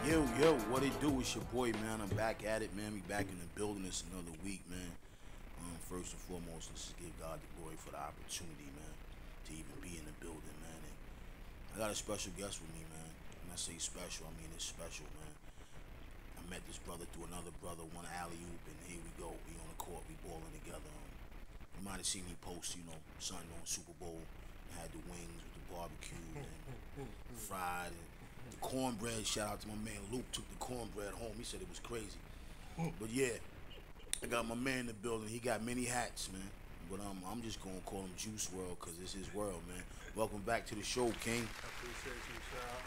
Yo, what it do? It's your boy, man. I'm back at it, man. We back in the building. It's another week, man. First and foremost, let's just give God the glory for the opportunity, man, to even be in the building, man. And I got a special guest with me, man. When I say special, I mean it's special, man. I met this brother through another brother, one alley oop, and here we go. We on the court, we balling together. You might have seen me post, Sunday on Super Bowl. I had the wings with the barbecue and fried. And the cornbread, shout out to my man Luke, took the cornbread home. He said it was crazy. But yeah, I got my man in the building. He got many hats, man. But I'm just going to call him Juice World because it's his world, man. Welcome back to the show, King. I appreciate you, Shah.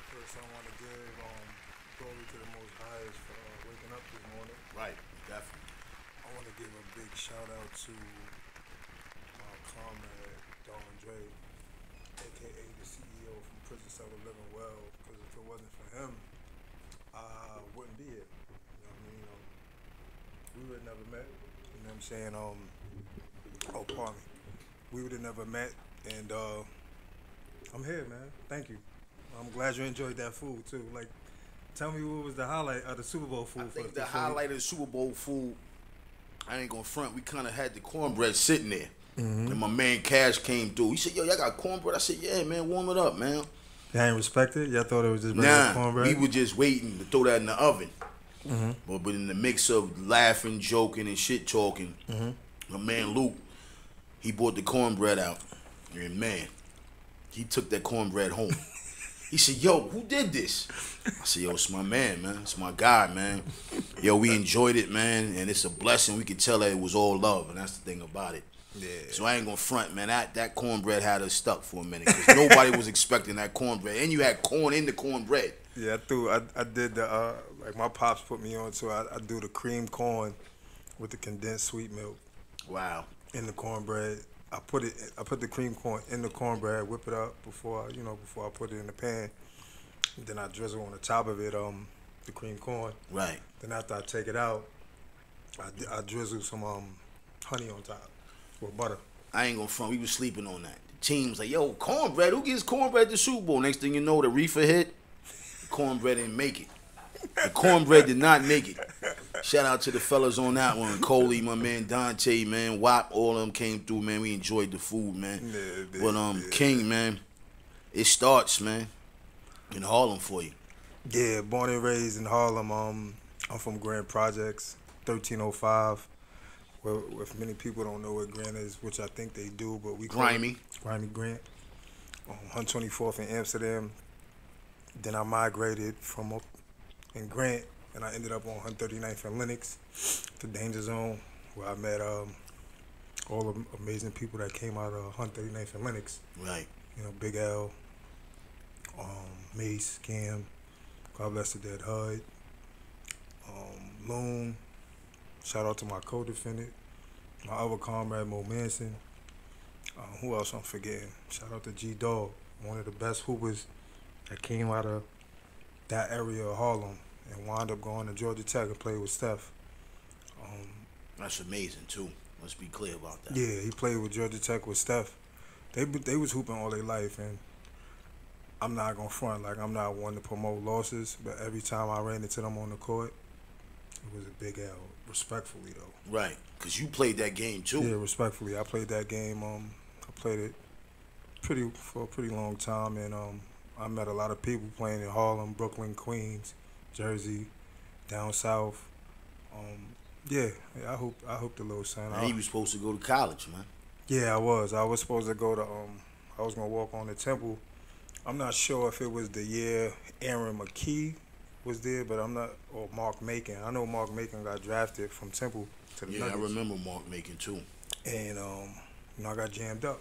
First, I want to give glory to the Most Highest for waking up this morning. Right, definitely. I want to give a big shout out to my comrade, Don Dre, a.k.a. the CEO from Prison Cellar Living Well, because if it wasn't for him, I wouldn't be here. You know what I mean? We would have never met. You know what I'm saying? Oh, pardon me. We would have never met, and I'm here, man. Thank you. I'm glad you enjoyed that food too. Like, tell me what was the highlight of the Super Bowl food? I think the highlight of the Super Bowl food, I ain't gonna front. We kind of had the cornbread sitting there, and my man Cash came through. He said, "Yo, y'all got cornbread?" I said, "Yeah, man, warm it up, man." Y'all ain't respect it? Y'all thought it was just regular cornbread? We were just waiting to throw that in the oven. But in the mix of laughing, joking, and shit talking, my man Luke, he brought the cornbread out. And man, he took that cornbread home. He said, "Yo, who did this?" I said, "Yo, it's my man, man. It's my guy, man. Yo, we enjoyed it, man, and it's a blessing. We could tell that it was all love, and that's the thing about it." Yeah. So I ain't gonna front, man. That cornbread had us stuck for a minute because nobody was expecting that cornbread, and you had corn in the cornbread. Yeah, I did the like my pops put me on, so I do the cream corn with the condensed sweet milk. Wow. In the cornbread. I put the cream corn in the cornbread, whip it up before I put it in the pan. And then I drizzle on the top of it the cream corn. Right. Then after I take it out, I drizzle some honey on top with butter. I ain't gonna front. We was sleeping on that. The team's like, "Yo, cornbread. Who gets cornbread at the Super Bowl?" Next thing you know, the reefer hit. The cornbread didn't make it. The cornbread did not make it. Shout out to the fellas on that one. Coley, my man Dante, man, Wop, all of them came through, man. We enjoyed the food, man. Yeah, But King, man, it starts, man, in Harlem for you. Yeah, born and raised in Harlem. I'm from Grand Projects, 1305. Well, if many people don't know what Grant is, which I think they do, but we call Grimy. it Grimy Grant. 124th in Amsterdam. Then I migrated from up in Grant, and I ended up on 139th in Lenox, the Danger Zone, where I met all the amazing people that came out of 139th in Lenox. Right. You know, Big L, Mace, Cam, God bless the dead Hud, Loon. Shout out to my co-defendant, my other comrade Mo Manson. Who else I'm forgetting? Shout out to G Dog, one of the best hoopers that came out of that area of Harlem and wound up going to Georgia Tech and played with Steph. That's amazing, too. Let's be clear about that. Yeah, he played with Georgia Tech with Steph. They was hooping all their life, and I'm not going to front. Like, I'm not one to promote losses, but every time I ran into them on the court, it was a big L. Respectfully, though. Right, because you played that game, too. Yeah, respectfully. I played that game. I played it for a pretty long time, and I met a lot of people playing in Harlem, Brooklyn, Queens, Jersey, down south. Yeah, I hope the little son. And he was supposed to go to college, man. Yeah, I was. I was supposed to go to. I was gonna walk on the Temple. I'm not sure if it was the year Aaron McKee was there, but I'm not. Or Mark Macon. I know Mark Macon got drafted from Temple to the Nuggets. I remember Mark Macon too. And I got jammed up.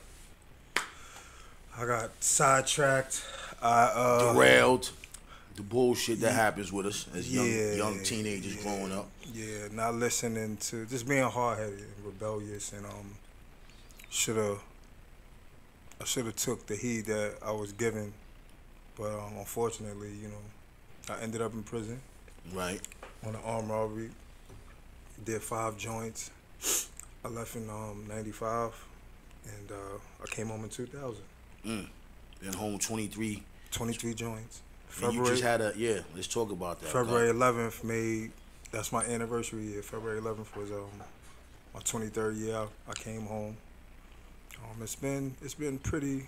I got sidetracked. Derailed. The bullshit that happens with us as young teenagers growing up. Yeah, not listening to, just being hard-headed and rebellious, and I should have took the heed that I was given, but unfortunately, I ended up in prison. Right. On an armed robbery. Did 5 joints. I left in '95, and I came home in 2000. Been home 23. 23 joints. And you just had let's talk about that. February 11th that's my anniversary year. February 11th was my 23rd year. I came home. It's been pretty.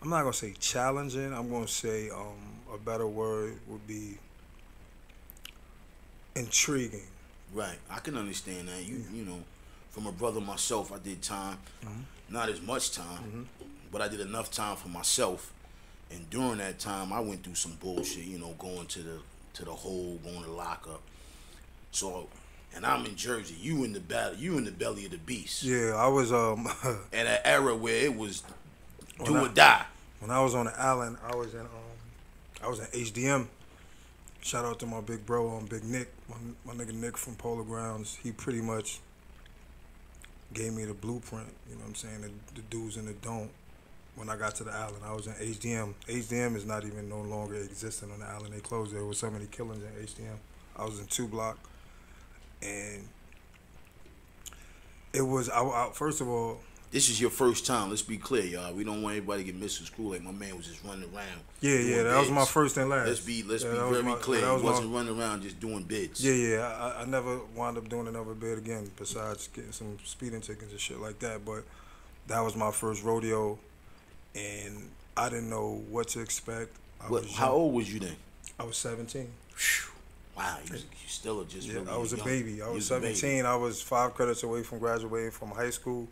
I'm not gonna say challenging. I'm gonna say a better word would be intriguing. Right, I can understand that. You know, from a brother myself, I did time, not as much time, but I did enough time for myself. And during that time, I went through some bullshit. You know, going to the hole, going to lockup. So, and I'm in Jersey. You in the belly of the beast. Yeah, I was at an era where it was do or die. When I was on the island, I was in HDM. Shout out to my big bro, Big Nick, my nigga Nick from Polar Grounds. He pretty much gave me the blueprint. You know what I'm saying? The do's and the don't. When I got to the island, I was in HDM. HDM is not even no longer existing on the island. They closed. There was so many killings in HDM. I was in 2 block, and it was. First of all, this is your first time. Let's be clear, y'all. We don't want anybody to get misconstrued. Like my man was just running around. Yeah, that was my first and last. Let's be very clear. He wasn't running around just doing bids. Yeah. I never wound up doing another bid again besides getting some speeding tickets and shit like that. But that was my first rodeo, and I didn't know what to expect. How old was you then? I was 17. Wow, you still just really I was young. A baby. I was 17. I was 5 credits away from graduating from high school.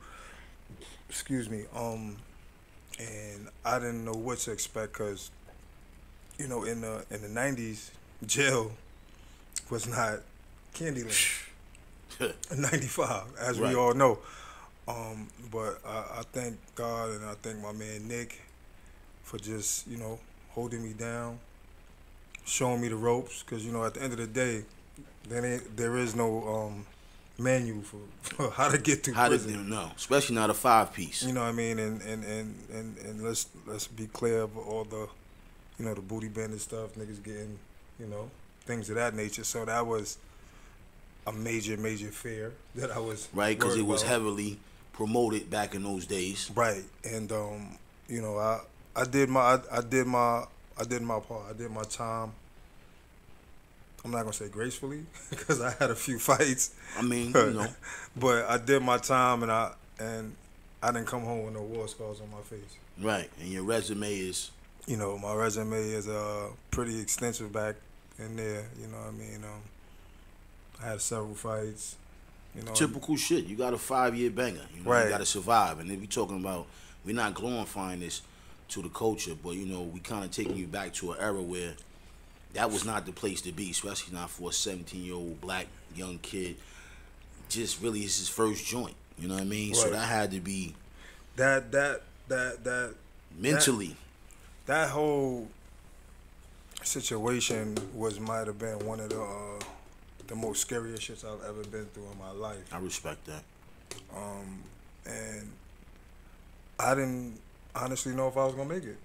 Excuse me. And I didn't know what to expect because, you know, in the 90s, jail was not Candyland. In 95, as we all know. But I thank God and I thank my man Nick for just, you know, holding me down, showing me the ropes. Because, you know, at the end of the day, there is no manual for how to get through prison. No, especially not a 5-piece. You know what I mean? And let's be clear of all the, you know, the booty bandit stuff, niggas getting, you know, things of that nature. So that was a major fear that I was right, because it was heavily promoted back in those days. Right, and you know, I did my part. I did my time. I'm not gonna say gracefully because I had a few fights. I mean, you know, but I did my time, and I didn't come home with no war scars on my face. Right, and your resume is. You know, my resume is pretty extensive back in there. You know what I mean? I had several fights. You know, typical shit. You got a 5-year banger. You know, right. You got to survive. And if we're talking about, we're not glorifying this to the culture, but you know, we kind of taking you back to an era where that was not the place to be, especially not for a 17-year-old black young kid. Just really, it's his first joint. You know what I mean? Right. So that had to be that mentally. That whole situation might have been one of the most scariest shits I've ever been through in my life. I respect that. And I didn't honestly know if I was gonna make it.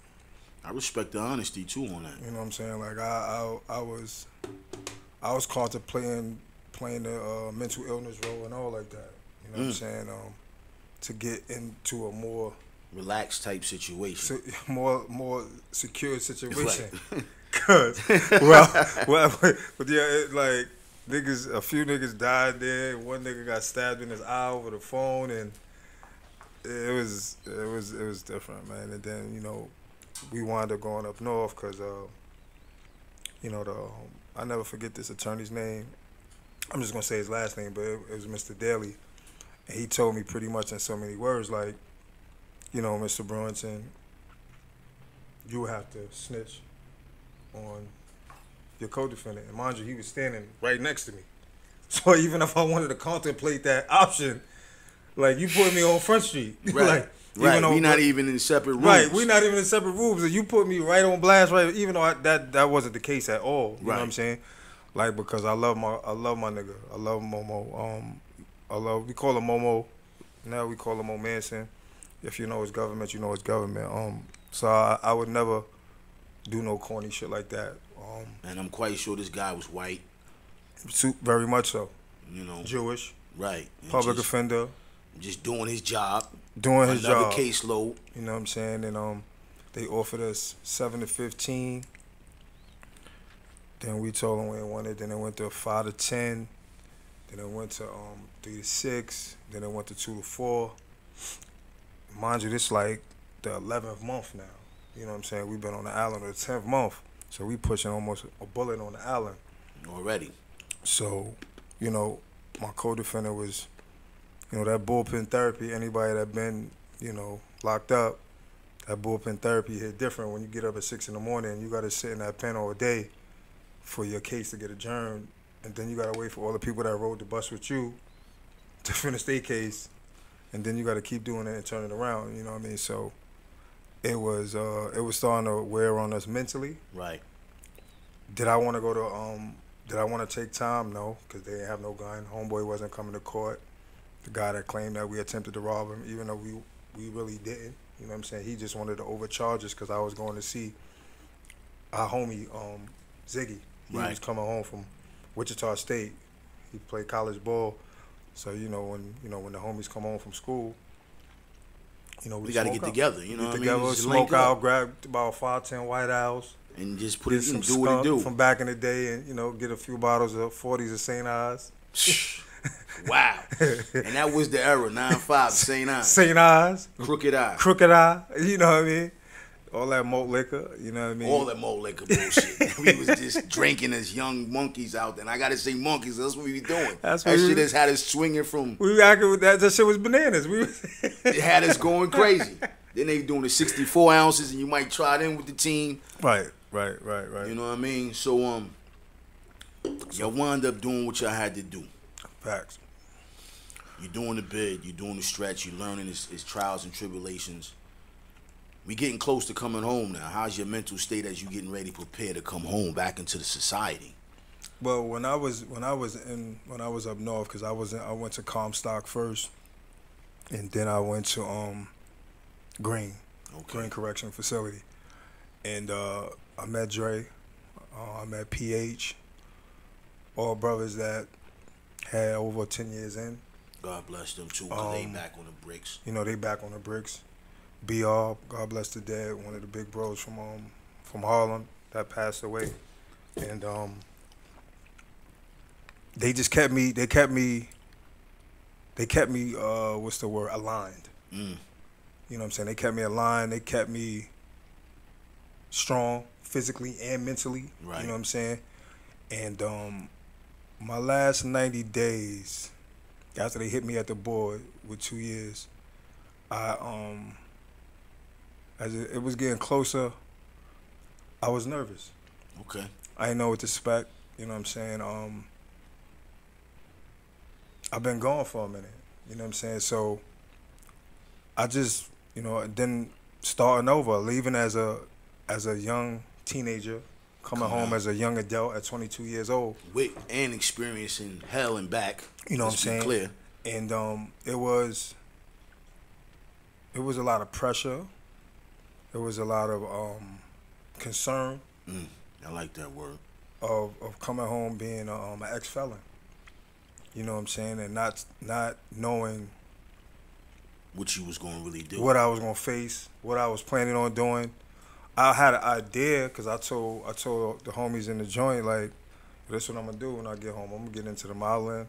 I respect the honesty too on that. You know what I'm saying? Like I was contemplating playing the mental illness role and all like that. You know what I'm saying? To get into a more relaxed type situation, more secure situation. Right. Cause but yeah, like a few niggas died there. One nigga got stabbed in his eye over the phone, and it was different, man. And then, you know, we wound up going up north because you know, I never forget this attorney's name. I'm just gonna say his last name, but it was Mr. Daly, and he told me pretty much in so many words, like, you know, Mr. Brewington, you have to snitch on your co-defendant. And mind you, he was standing right next to me. So even if I wanted to contemplate that option, like, you put me on Front Street. Right. Like, we're not even in separate rooms. Right, we're not even in separate rooms. And you put me right on blast, right? Even though that wasn't the case at all. You know what I'm saying? Like, because I love my nigga. I love Momo. We call him Momo. Now we call him Mo Manson. If you know his government, you know his government. So I would never do no corny shit like that. And I'm quite sure this guy was white. Very much so. You know, Jewish. Right. Public offender. Just doing his job. Doing his job. Another caseload. You know what I'm saying? And they offered us 7 to 15. Then we told them we didn't want it. Then it went to 5 to 10. Then it went to 3 to 6. Then it went to 2 to 4. Mind you, this like the 11th month now. You know what I'm saying? We've been on the island the 10th month. So we pushing almost a bullet on the island. Already. So, you know, my co-defendant was, you know, that bullpen therapy, anybody that been, you know, locked up, that bullpen therapy hit different when you get up at 6 in the morning and you got to sit in that pen all day for your case to get adjourned. And then you got to wait for all the people that rode the bus with you to finish their case. And then you got to keep doing it and turn it around, you know what I mean? So it was starting to wear on us mentally. Right. Did I want to go to, did I want to take time? No, because they didn't have no gun. Homeboy wasn't coming to court. The guy that claimed that we attempted to rob him, even though we really didn't. You know what I'm saying? He just wanted to overcharge us because I was going to see our homie, Ziggy. He was coming home from Wichita State. He played college ball. So, when the homies come home from school, we got to get together. You know what I mean? Together, smoke out, grab about 5-10 White Owls. And just put it in, do what it do. From back in the day and, get a few bottles of 40s of St. Ives. Wow. And that was the era, 9-5, St. Ives. St. Ives. Crooked Eye. Crooked Eye, you know what I mean? All that malt liquor, you know what I mean? All that malt liquor bullshit. We was just drinking as young monkeys out there. And I got to say monkeys, that's what we be doing. That shit has had us swinging from... We acting with that shit was bananas. It had us going crazy. Then they doing the 64 ounces and you might try them with the team. Right. You know what I mean? So, y'all wound up doing what y'all had to do. Facts. You're doing the bid, you're doing the stretch, you're learning his trials and tribulations. We getting close to coming home now. How's your mental state as you getting ready, prepared to come home back into the society? Well, when I was up north, because I went to Comstock first, and then I went to Green Correction Facility, and I met Dre, I met PH, all brothers that had over 10 years in. God bless them too, because they back on the bricks. They back on the bricks. BR, God bless the dead, one of the big bros from Harlem that passed away. And they just kept me, what's the word, aligned. You know what I'm saying? They kept me aligned, they kept me strong physically and mentally. Right. You know what I'm saying? And my last 90 days, after they hit me at the board with 2 years, as it was getting closer, I was nervous. Okay. I didn't know what to expect. You know what I'm saying? I've been gone for a minute. You know what I'm saying? So I just, then starting over, leaving as a young teenager, coming home as a young adult at 22 years old. And experiencing hell and back. You know what I'm saying? Clear. And it was a lot of pressure. It was a lot of concern. I like that word. Of coming home being an ex-felon. You know what I'm saying? And not knowing what you was going to really do. What I was going to face, what I was planning on doing. I had an idea because I told the homies in the joint, like, this is what I'm going to do when I get home. I'm going to get into the modeling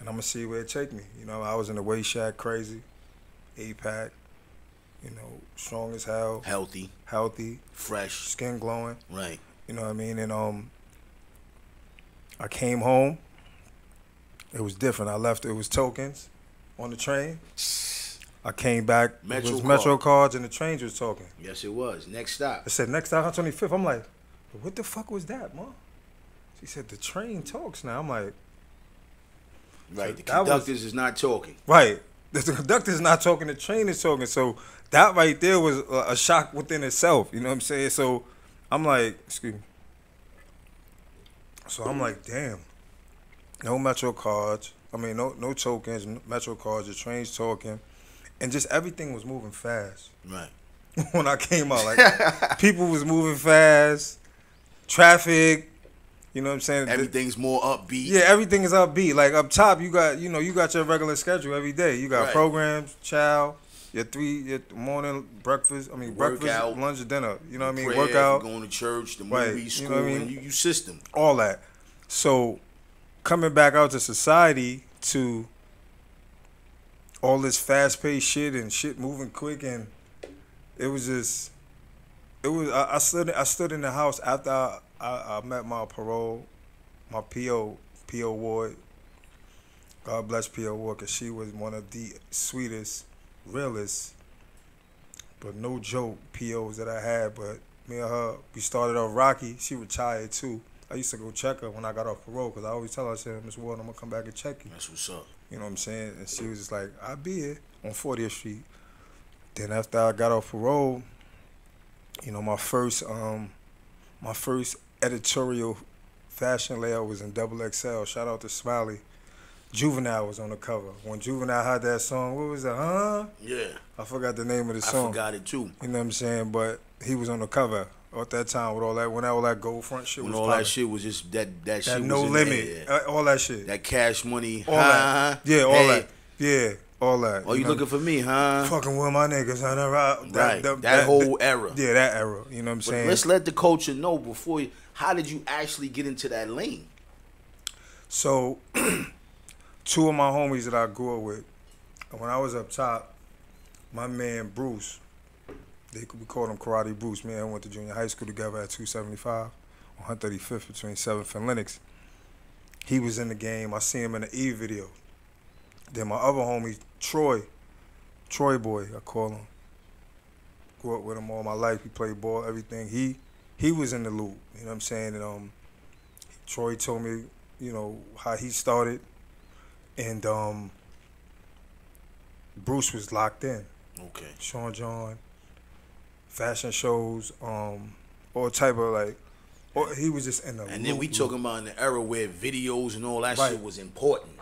and I'm going to see where it take me. I was in the weight shack crazy, 8-pack, strong as hell. Healthy. Fresh. Skin glowing. Right. You know what I mean? And I came home. It was different. I left, it was tokens on the train. I came back, it was Metro cards and the trains was talking. Yes, it was. Next stop. I said, next stop on 25th. I'm like, what the fuck was that, Mom? She said, the train talks now. I'm like. Right, so the conductors is not talking. Right. The conductor is not talking, the train is talking. So that right there was a shock within itself. You know what I'm saying? So I'm like, excuse me. So I'm like, damn. No Metro cards. I mean, no tokens, Metro cards, the train's talking. And just everything was moving fast. Right. When I came out, like, people was moving fast. Traffic, you know what I'm saying? Everything's more upbeat. Yeah, everything is upbeat. Like, up top, you got your regular schedule every day. You got programs, chow, your morning breakfast. I mean, breakfast, Workout, lunch, dinner. You know what I mean? prayer, Workout, going to church, the Right, movie, school, you know what I mean? and you system. all that. So coming back out to society to all this fast paced shit and shit moving quick, and it was just it was I stood in the house after I met my parole, my PO Ward. God bless PO Ward, because she was one of the sweetest, realest, but no joke POs that I had. But me and her, we started off rocky. She retired too. I used to go check her when I got off parole, because I always tell her, I said, Miss Ward, I'm going to come back and check you. That's what's up. You know what I'm saying? And she was just like, I'll be here on 40th Street. Then after I got off parole, you know, my first editorial fashion layout was in XXL. Shout out to Smiley. Juvenile was on the cover. When Juvenile had that song, what was it, huh? Yeah. I forgot the name of the song. I forgot it too. You know what I'm saying? But he was on the cover at that time with all that, when all that gold front shit When was all popping. that shit was just that shit That was no in limit. there. All that shit. That cash money. All that. Yeah, all Hey. that. Yeah, all that. Oh, you looking for me, huh? Fucking with my niggas, huh? Right. That whole era. Yeah, that era. You know what I'm But saying? let's let the culture know before you, how did you actually get into that lane? So, two of my homies that I grew up with, when I was up top, my man Bruce, we called him Karate Bruce. Me and him went to junior high school together at 275 on 135th between 7th and Lenox. He was in the game. I seen him in the E video. Then my other homie, Troy Boy, I call him. Grew up with him all my life. He played ball, everything. He was in the loop. You know what I'm saying? And Troy told me, you know, how he started, and Bruce was locked in. Okay. Sean John, fashion shows, all type of like, he was just in the And loop. then we talking about in the era where videos and all that Right. shit was important.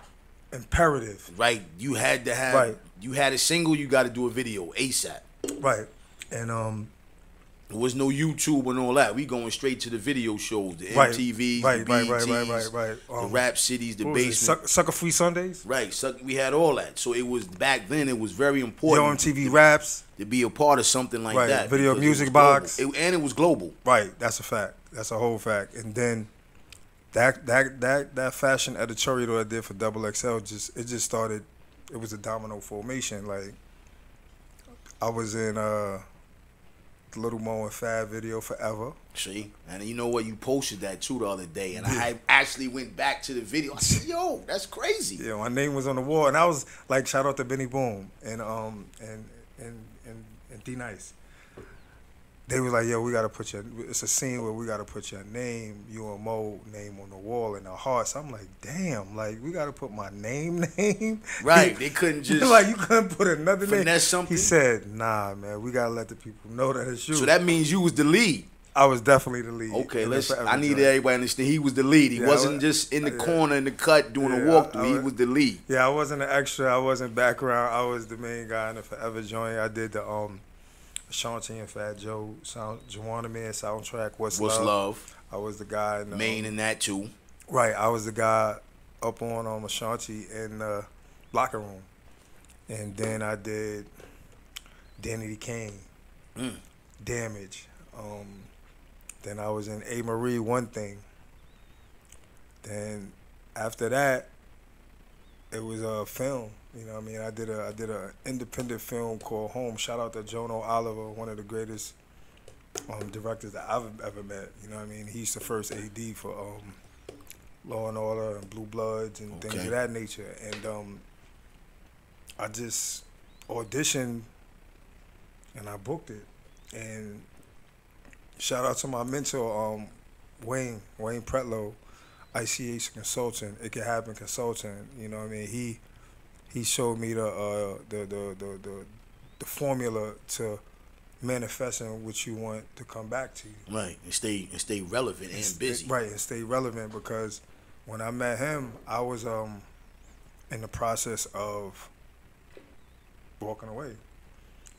Imperative. Right. You had to have, Right. you had a single, you got to do a video ASAP. Right. And There was no YouTube and all that. We going straight to the video shows, the Right. MTVs, Right, the right, BETs, right. the Rap Cities, the what was it, Basement. Sucker Free Sundays? Right. So we had all that. So it was, back then, it was very Yo important MTV Raps. to be a part of something like Right. that. Video because it Music was global. Box. And it was global. Right. That's a fact. That's a whole fact. And then that fashion editorial that I did for XXL just started. It was a domino formation. Like, I was in the Little Mo and Fab video Forever. See? And you know what? You posted that too the other day. And I actually went back to the video. I said, yo, that's crazy. Yeah, my name was on the wall, and I was like, shout out to Benny Boom and D Nice. They was like, yo, we gotta put it's a scene where we gotta put your name, you and Mo name on the wall in our hearts. I'm like, damn, like we gotta put my name. Right. They couldn't just like you couldn't put another name. finesse something. He said, nah, man, we gotta let the people know that it's you. So that means you was the lead. I was definitely the lead. Okay, in the Forever I need joint. everybody to understand he was the lead. He Yeah, wasn't I- just in the yeah. corner in the cut doing a Yeah, walkthrough. He I- was the lead. Yeah, I wasn't an extra. I wasn't background. I was the main guy in the Forever joint. I did the Ashanti and Fat Joe Juwanna Man soundtrack. What's Love? I was the guy in the Main in that too. right. I was the guy up on Ashanti in the locker room, and then I did Danny Kane, Damage. Then I was in A. Marie One Thing. Then after that, it was a film. You know what I mean? I did a independent film called Home. Shout out to Jono Oliver, one of the greatest directors that I've ever met. You know what I mean? He's the first AD for Law and Order and Blue Bloods and things Okay. of that nature. And I just auditioned and I booked it. And shout out to my mentor, Wayne Pretlow, ICH consultant. It Can Happen consultant. You know what I mean? He showed me the formula to manifesting what you want to come back to you. Right. And stay relevant and busy. Right, and stay relevant, because when I met him, I was in the process of walking away.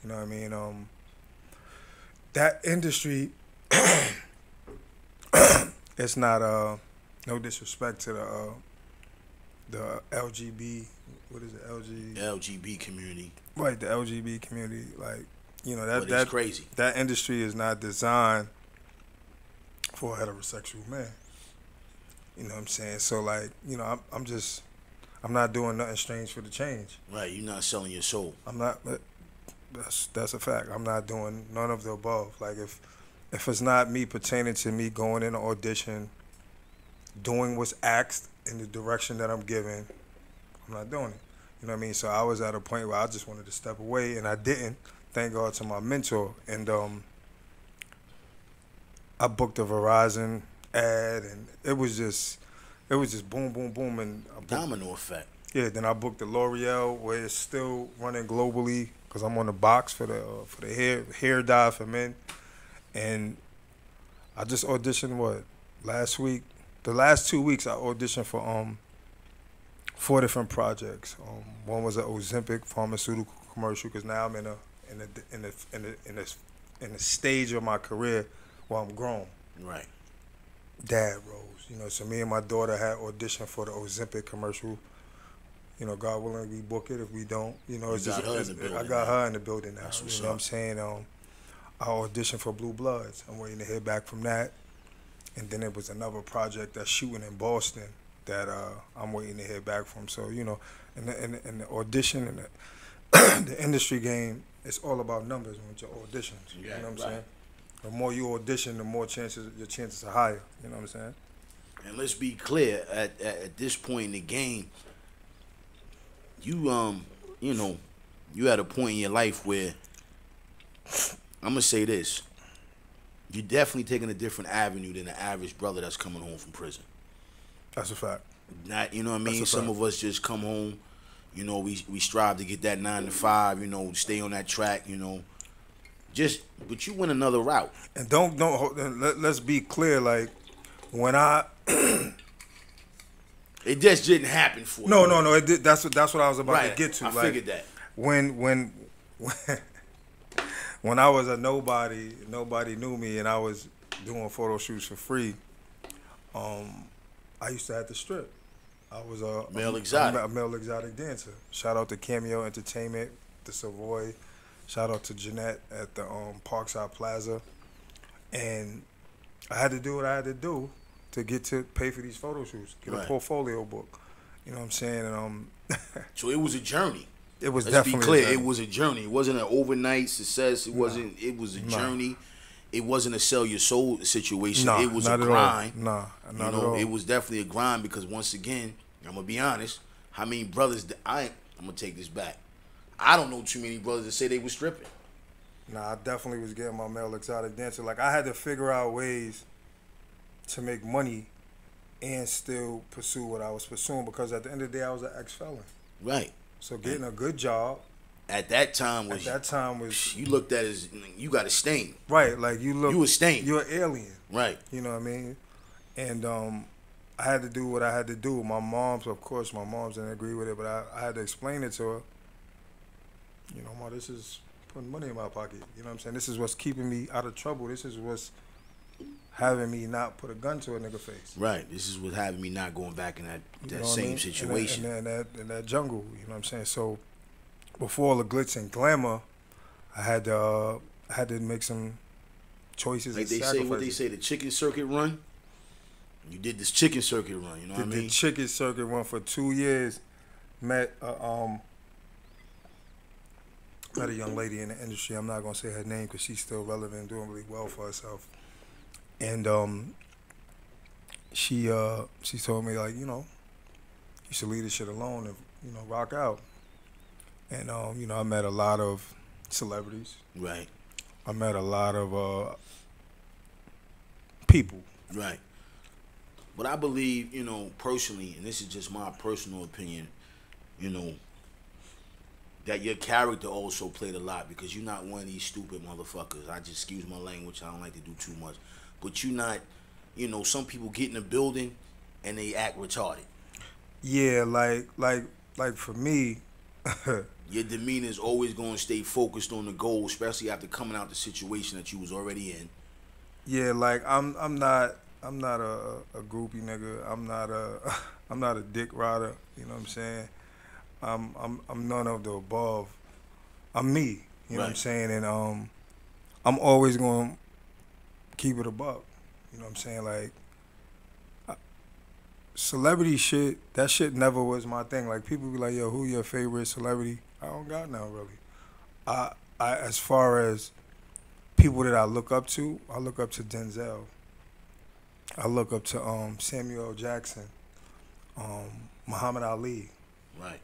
You know what I mean? That industry, it's not no disrespect to the LGB, what is it, LG? LGB community. Right, the LGB community. Like, you know, But it's crazy. That industry is not designed for a heterosexual man. You know what I'm saying? So, like, you know, I'm not doing nothing strange for the change. Right, you're not selling your soul. I'm not. That's a fact. I'm not doing none of the above. Like, if it's not me pertaining to me going in an audition, doing what's asked in the direction that I'm given, I'm not doing it. You know what I mean? So I was at a point where I just wanted to step away, and I didn't. Thank God to my mentor. And I booked a Verizon ad, and it was just boom, boom, boom, and Domino effect. Yeah. Then I booked the L'Oreal, where it's still running globally because I'm on the box for the hair dye for men, and I just auditioned last week. The last 2 weeks I auditioned for 4 different projects. One was an Ozempic pharmaceutical commercial because now I'm in the stage of my career where I'm grown. Right. Dad roles, you know. So me and my daughter had auditioned for the Ozempic commercial. You know, God willing, we book it. If we don't, you know, it's just I got her in the building now. You know what I'm saying? I auditioned for Blue Bloods. I'm waiting to hear back from that. And then there was another project that's shooting in Boston that I'm waiting to hear back from. So, you know, in the audition and the industry game, it's all about numbers with your auditions. You know what I'm saying? The more you audition, the more your chances are higher. You know what I'm saying? And let's be clear, at this point in the game, you know, you at a point in your life where I'm gonna say this. You're definitely taking a different avenue than the average brother that's coming home from prison. That's a fact. Not, you know what I mean? Some of us just come home, you know, we strive to get that 9 to 5, you know, stay on that track, you know. But you went another route. And let's be clear, like, when it just didn't happen for you. No. It did. That's what I was about to get to. I figured that. When I was a nobody knew me, and I was doing photo shoots for free. I used to have to strip. I was a male exotic dancer. Shout out to Cameo Entertainment, the Savoy. Shout out to Jeanette at the Parkside Plaza. And I had to do what I had to do to get to pay for these photo shoots, get a portfolio book. You know what I'm saying? And so it was a journey. It was Let's definitely be clear. It was a journey. It wasn't an overnight success. It was a journey. It wasn't a sell your soul situation. It was a grind. Not at all. It was definitely a grind because once again, I'm gonna be honest. How many brothers? I'm gonna take this back. I don't know too many brothers that say they were stripping. Nah, I definitely was getting my male exotic dancer. Like, I had to figure out ways to make money and still pursue what I was pursuing because at the end of the day, I was an ex-felon. Right. So getting a good job at that time was you looked at as you got a stain. Right, like you a stain. You're an alien. Right. You know what I mean? And I had to do what I had to do. My moms didn't agree with it, but I had to explain it to her. You know, Ma, this is putting money in my pocket. You know what I'm saying? This is what's keeping me out of trouble. This is what's having me not put a gun to a nigga face. Right. This is what's having me not going back in that same situation. In that jungle. You know what I'm saying? So before all the glitz and glamour, I had to make some choices. Like they say, the chicken circuit run. You did this chicken circuit run. You know what I mean? The chicken circuit run for 2 years. Met a young lady in the industry. I'm not gonna say her name because she's still relevant and doing really well for herself. And she told me, like, you know, you should leave this shit alone and, you know, rock out. And you know, I met a lot of celebrities. Right. I met a lot of people. Right. But I believe, you know, personally, and this is just my personal opinion, you know, that your character also played a lot because you're not one of these stupid motherfuckers. I just excuse my language. I don't like to do too much. But you're not, you know, some people get in the building and they act retarded. Yeah, like for me, your demeanor is always going to stay focused on the goal, especially after coming out the situation that you was already in. Yeah, like I'm not a groupie nigga. I'm not a dick rider. You know what I'm saying? I'm none of the above. I'm me. You know what I'm Right. saying? And I'm always gonna keep it a buck. You know what I'm saying? Like celebrity shit, that shit never was my thing. Like people be like, yo, who your favorite celebrity? I don't got none really. I as far as people that I look up to Denzel. I look up to Samuel L. Jackson, Muhammad Ali. Right.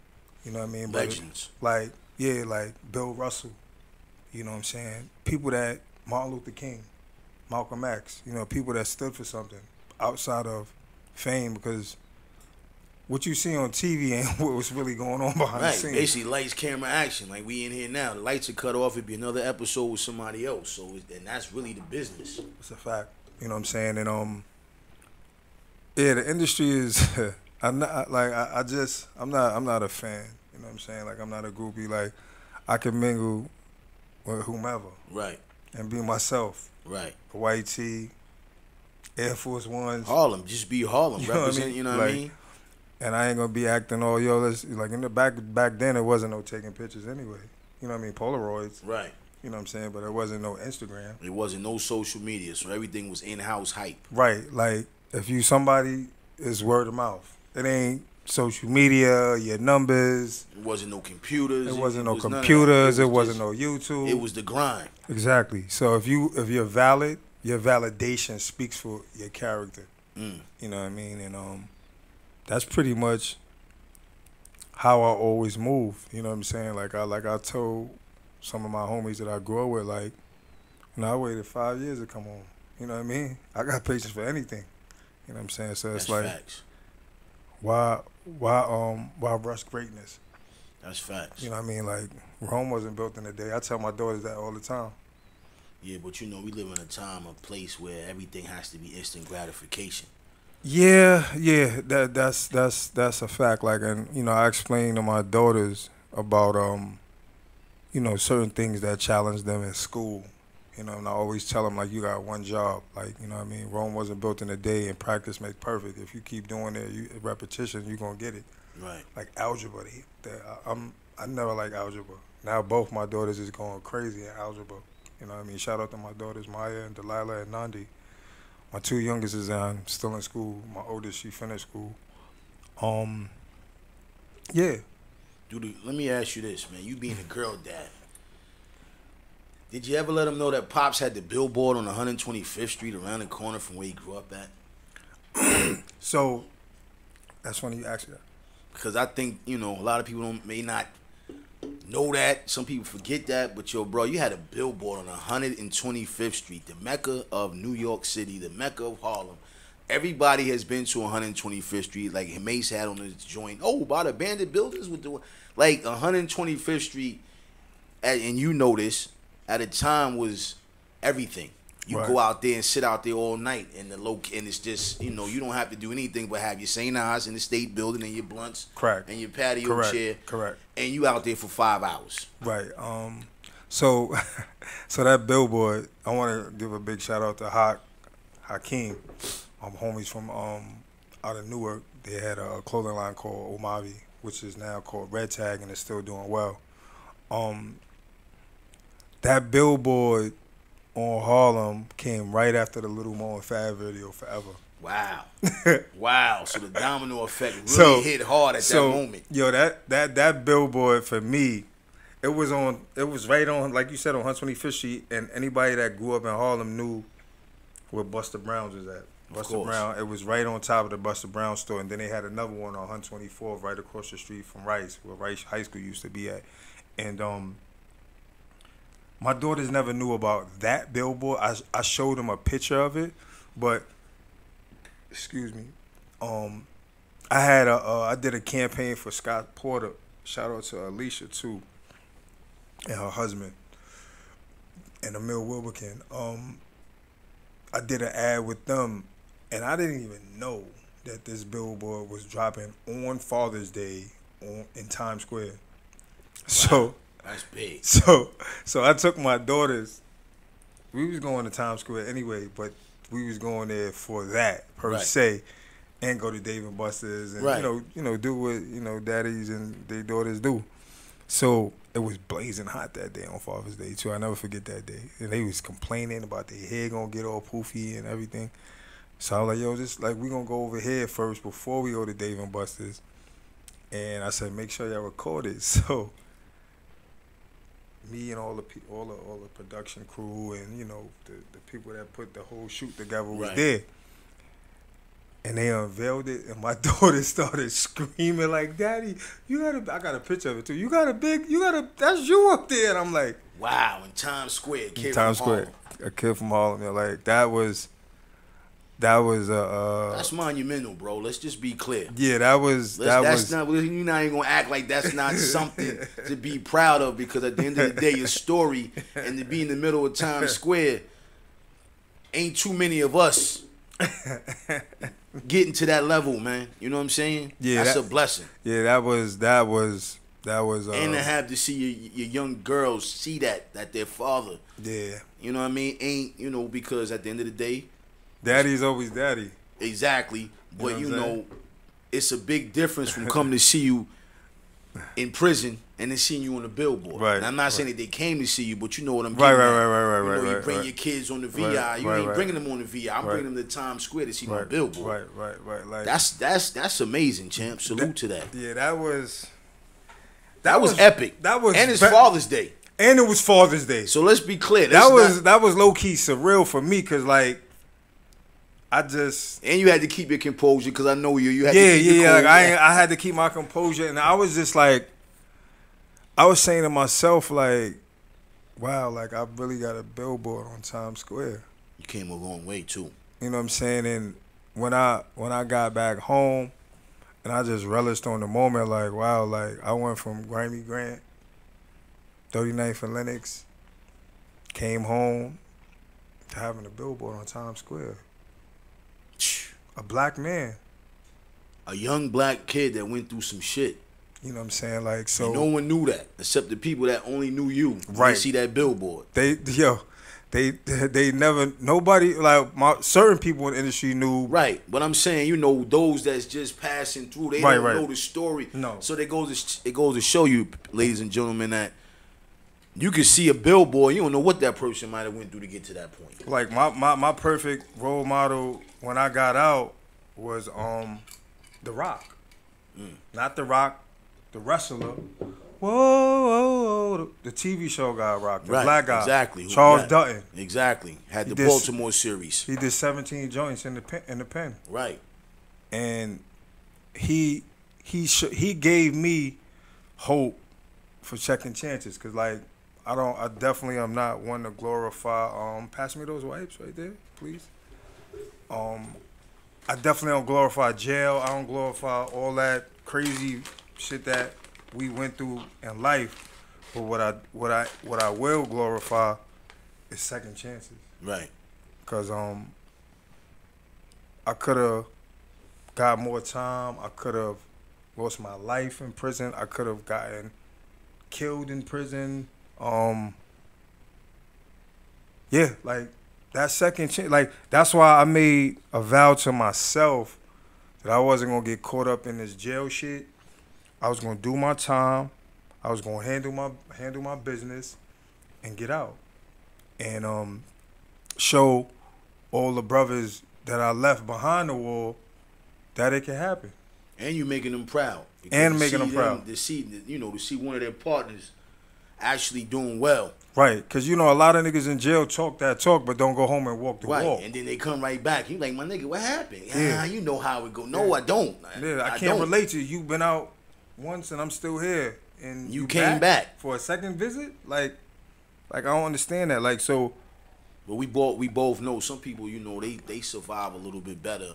You know what I mean? Legends. Like yeah, like Bill Russell. You know what I'm saying? People that Martin Luther King, Malcolm X. You know, people that stood for something outside of fame because what you see on TV ain't what was really going on behind the Right. scenes. Basically, lights, camera, action. Like we in here now. The lights are cut off. It'd be another episode with somebody else. So, and that's really the business. It's a fact. You know what I'm saying? And yeah, the industry is. I'm not like I'm not a fan. You know what I'm saying? Like I'm not a groupie. Like I can mingle with whomever Right. and be myself. Right. A white tee, Air Force Ones. Harlem. Just be Harlem. You know what I Represent. mean? You know what I Like, mean? And I ain't gonna be acting all yo. Let's like in the back then it wasn't no taking pictures anyway. You know what I mean? Polaroids. Right. You know what I'm saying? But it wasn't no Instagram. It wasn't no social media, so everything was in-house hype. Right. Like if you somebody is word of mouth. It ain't social media, your numbers. It wasn't no computers. It wasn't no was none of that. computers. It was wasn't just- no YouTube. It was the grind. Exactly. So if you're valid, your validation speaks for your character. Mm. You know what I mean? And that's pretty much how I always move. You know what I'm saying? Like I told some of my homies that I grew up with, like, I waited 5 years to come home. You know what I mean? I got patience for anything. You know what I'm saying? So it's That's like facts. why rush greatness? That's facts. You know what I mean? Like Rome wasn't built in a day. I tell my daughters that all the time. Yeah, but we live in a time, a place where everything has to be instant gratification. Yeah, that's a fact. Like, and I explain to my daughters about certain things that challenge them in school. And I always tell them, like, you got one job. Like, you know what I mean? Rome wasn't built in a day, and practice makes perfect. If you keep doing it, repetition, you're going to get it. Right. Like algebra. I never like algebra. Now both my daughters is going crazy in algebra. You know what I mean? Shout out to my daughters, Maya and Delilah and Nandi. My two youngest is still in school. My oldest, she finished school. Yeah. Dude, let me ask you this, man. You being a girl dad, did you ever let them know that Pops had the billboard on 125th Street around the corner from where he grew up at? So, that's funny you asked that. Because I think, a lot of people may not know that. Some people forget that. But, bro, you had a billboard on 125th Street, the Mecca of New York City, the Mecca of Harlem. Everybody has been to 125th Street, like Mace had on his joint. Oh, by the abandoned buildings with the, like 125th Street, and you know this, at a time was everything. You Right. go out there and sit out there all night, and and it's just, you don't have to do anything but have your St. Ives in the State Building and your blunts, Correct. and your patio Correct. chair, Correct. and you out there for 5 hours. Right. So that billboard, I want to give a big shout out to Hakeem, homies from out of Newark. They had a clothing line called Omavi, which is now called Red Tag, and it's still doing well. That billboard on Harlem came right after the Little Mo and Fab video, Forever. Wow. Wow. So the domino effect really hit hard at that moment. Yo, that billboard for me, it was right on, like you said, on 125th Street, and anybody that grew up in Harlem knew where Buster Brown's was at. Buster Brown, it was right on top of the Buster Brown store, and then they had another one on 124th right across the street from Rice, where Rice High School used to be at. And my daughters never knew about that billboard. I showed them a picture of it, but excuse me. I did a campaign for Scott Porter. Shout out to Alicia too, and her husband, and Emil Wilbekin. I did an ad with them, and I didn't even know that this billboard was dropping on Father's Day in Times Square. So that's big. So I took my daughters. We was going to Times Square anyway, but we was going there for that per se. and go to Dave and Buster's and Right. do what daddies and their daughters do. So it was blazing hot that day on Father's Day too. I never forget that day. And they was complaining about their hair gonna get all poofy and everything. So I was like, yo, just like we gonna go over here first before we go to Dave and Buster's. And I said, make sure y'all record it. So me and all the production crew and the people that put the whole shoot together was there. And they unveiled it, and my daughter started screaming like, "Daddy, I got a picture of it too. That's you up there." And I'm like, wow, in Times Square, a kid from Harlem. Like that was that's monumental, bro. Let's just be clear. Yeah, that was. You're not even gonna act like that's not something to be proud of, because at the end of the day, your story and to be in the middle of Times Square, ain't too many of us getting to that level, man. You know what I'm saying? Yeah, that's a blessing. Yeah, that was. And to have to see your young girls see that their father. Yeah. You know what I mean? Ain't because at the end of the day, daddy's always daddy. Exactly. But it's a big difference from coming to see you in prison and then seeing you on the billboard. Right. And I'm not saying that they came to see you, but you know what I'm getting Right. You bring your kids on the VI. You ain't bringing them on the VI. I'm bringing them to Times Square to see my billboard. Right. Like that's amazing, champ. Salute to that. Yeah, that was epic. And it's Father's Day. And it was Father's Day. So let's be clear. That was low key surreal for me, cause like and you had to keep your composure, because I know you had to keep your composure. Like I had to keep my composure, and I was just like, I was saying to myself like, wow, like I really got a billboard on Times Square. You came a long way too. You know what I'm saying? And when I got back home, and I just relished on the moment, like wow, like I went from Grammy Grant, 39th and Lenox, came home to having a billboard on Times Square. A black man. A young black kid that went through some shit. You know what I'm saying? Like, so. And no one knew that except the people that only knew you. Right. They see that billboard. They never, nobody, like, certain people in the industry knew. Right. But I'm saying, those that's just passing through, they don't know the story. No. So it goes to show you, ladies and gentlemen, that you can see a billboard, you don't know what that person might have went through to get to that point. Like, my perfect role model when I got out was The Rock. Not The Rock, the wrestler. Whoa, the TV show guy Rock, the black guy. Exactly. Charles Dutton. Exactly. Had the Baltimore series. He did 17 joints in the pen. Right. And he gave me hope for second chances, because like I definitely am not one to glorify pass me those wipes right there, please. I definitely don't glorify jail. I don't glorify all that crazy shit that we went through in life. But what I will glorify is second chances. Right. Cause I could have got more time. I could have lost my life in prison. I could have gotten killed in prison. Yeah, like that second chance, like that's why I made a vow to myself that I wasn't gonna get caught up in this jail shit. I was gonna do my time. I was gonna handle my business and get out, and show all the brothers that I left behind the wall that it can happen. And you making them proud. And making them proud. To see one of their partners actually doing well. Right, because a lot of niggas in jail talk that talk, but don't go home and walk the walk. And then they come right back. You like, my nigga, what happened? Yeah. You know how it go. No, I don't. Yeah, I can't relate to you. You've been out once and I'm still here. And you came back for a second visit? Like I don't understand that. Like, so. But we both know some people, they survive a little bit better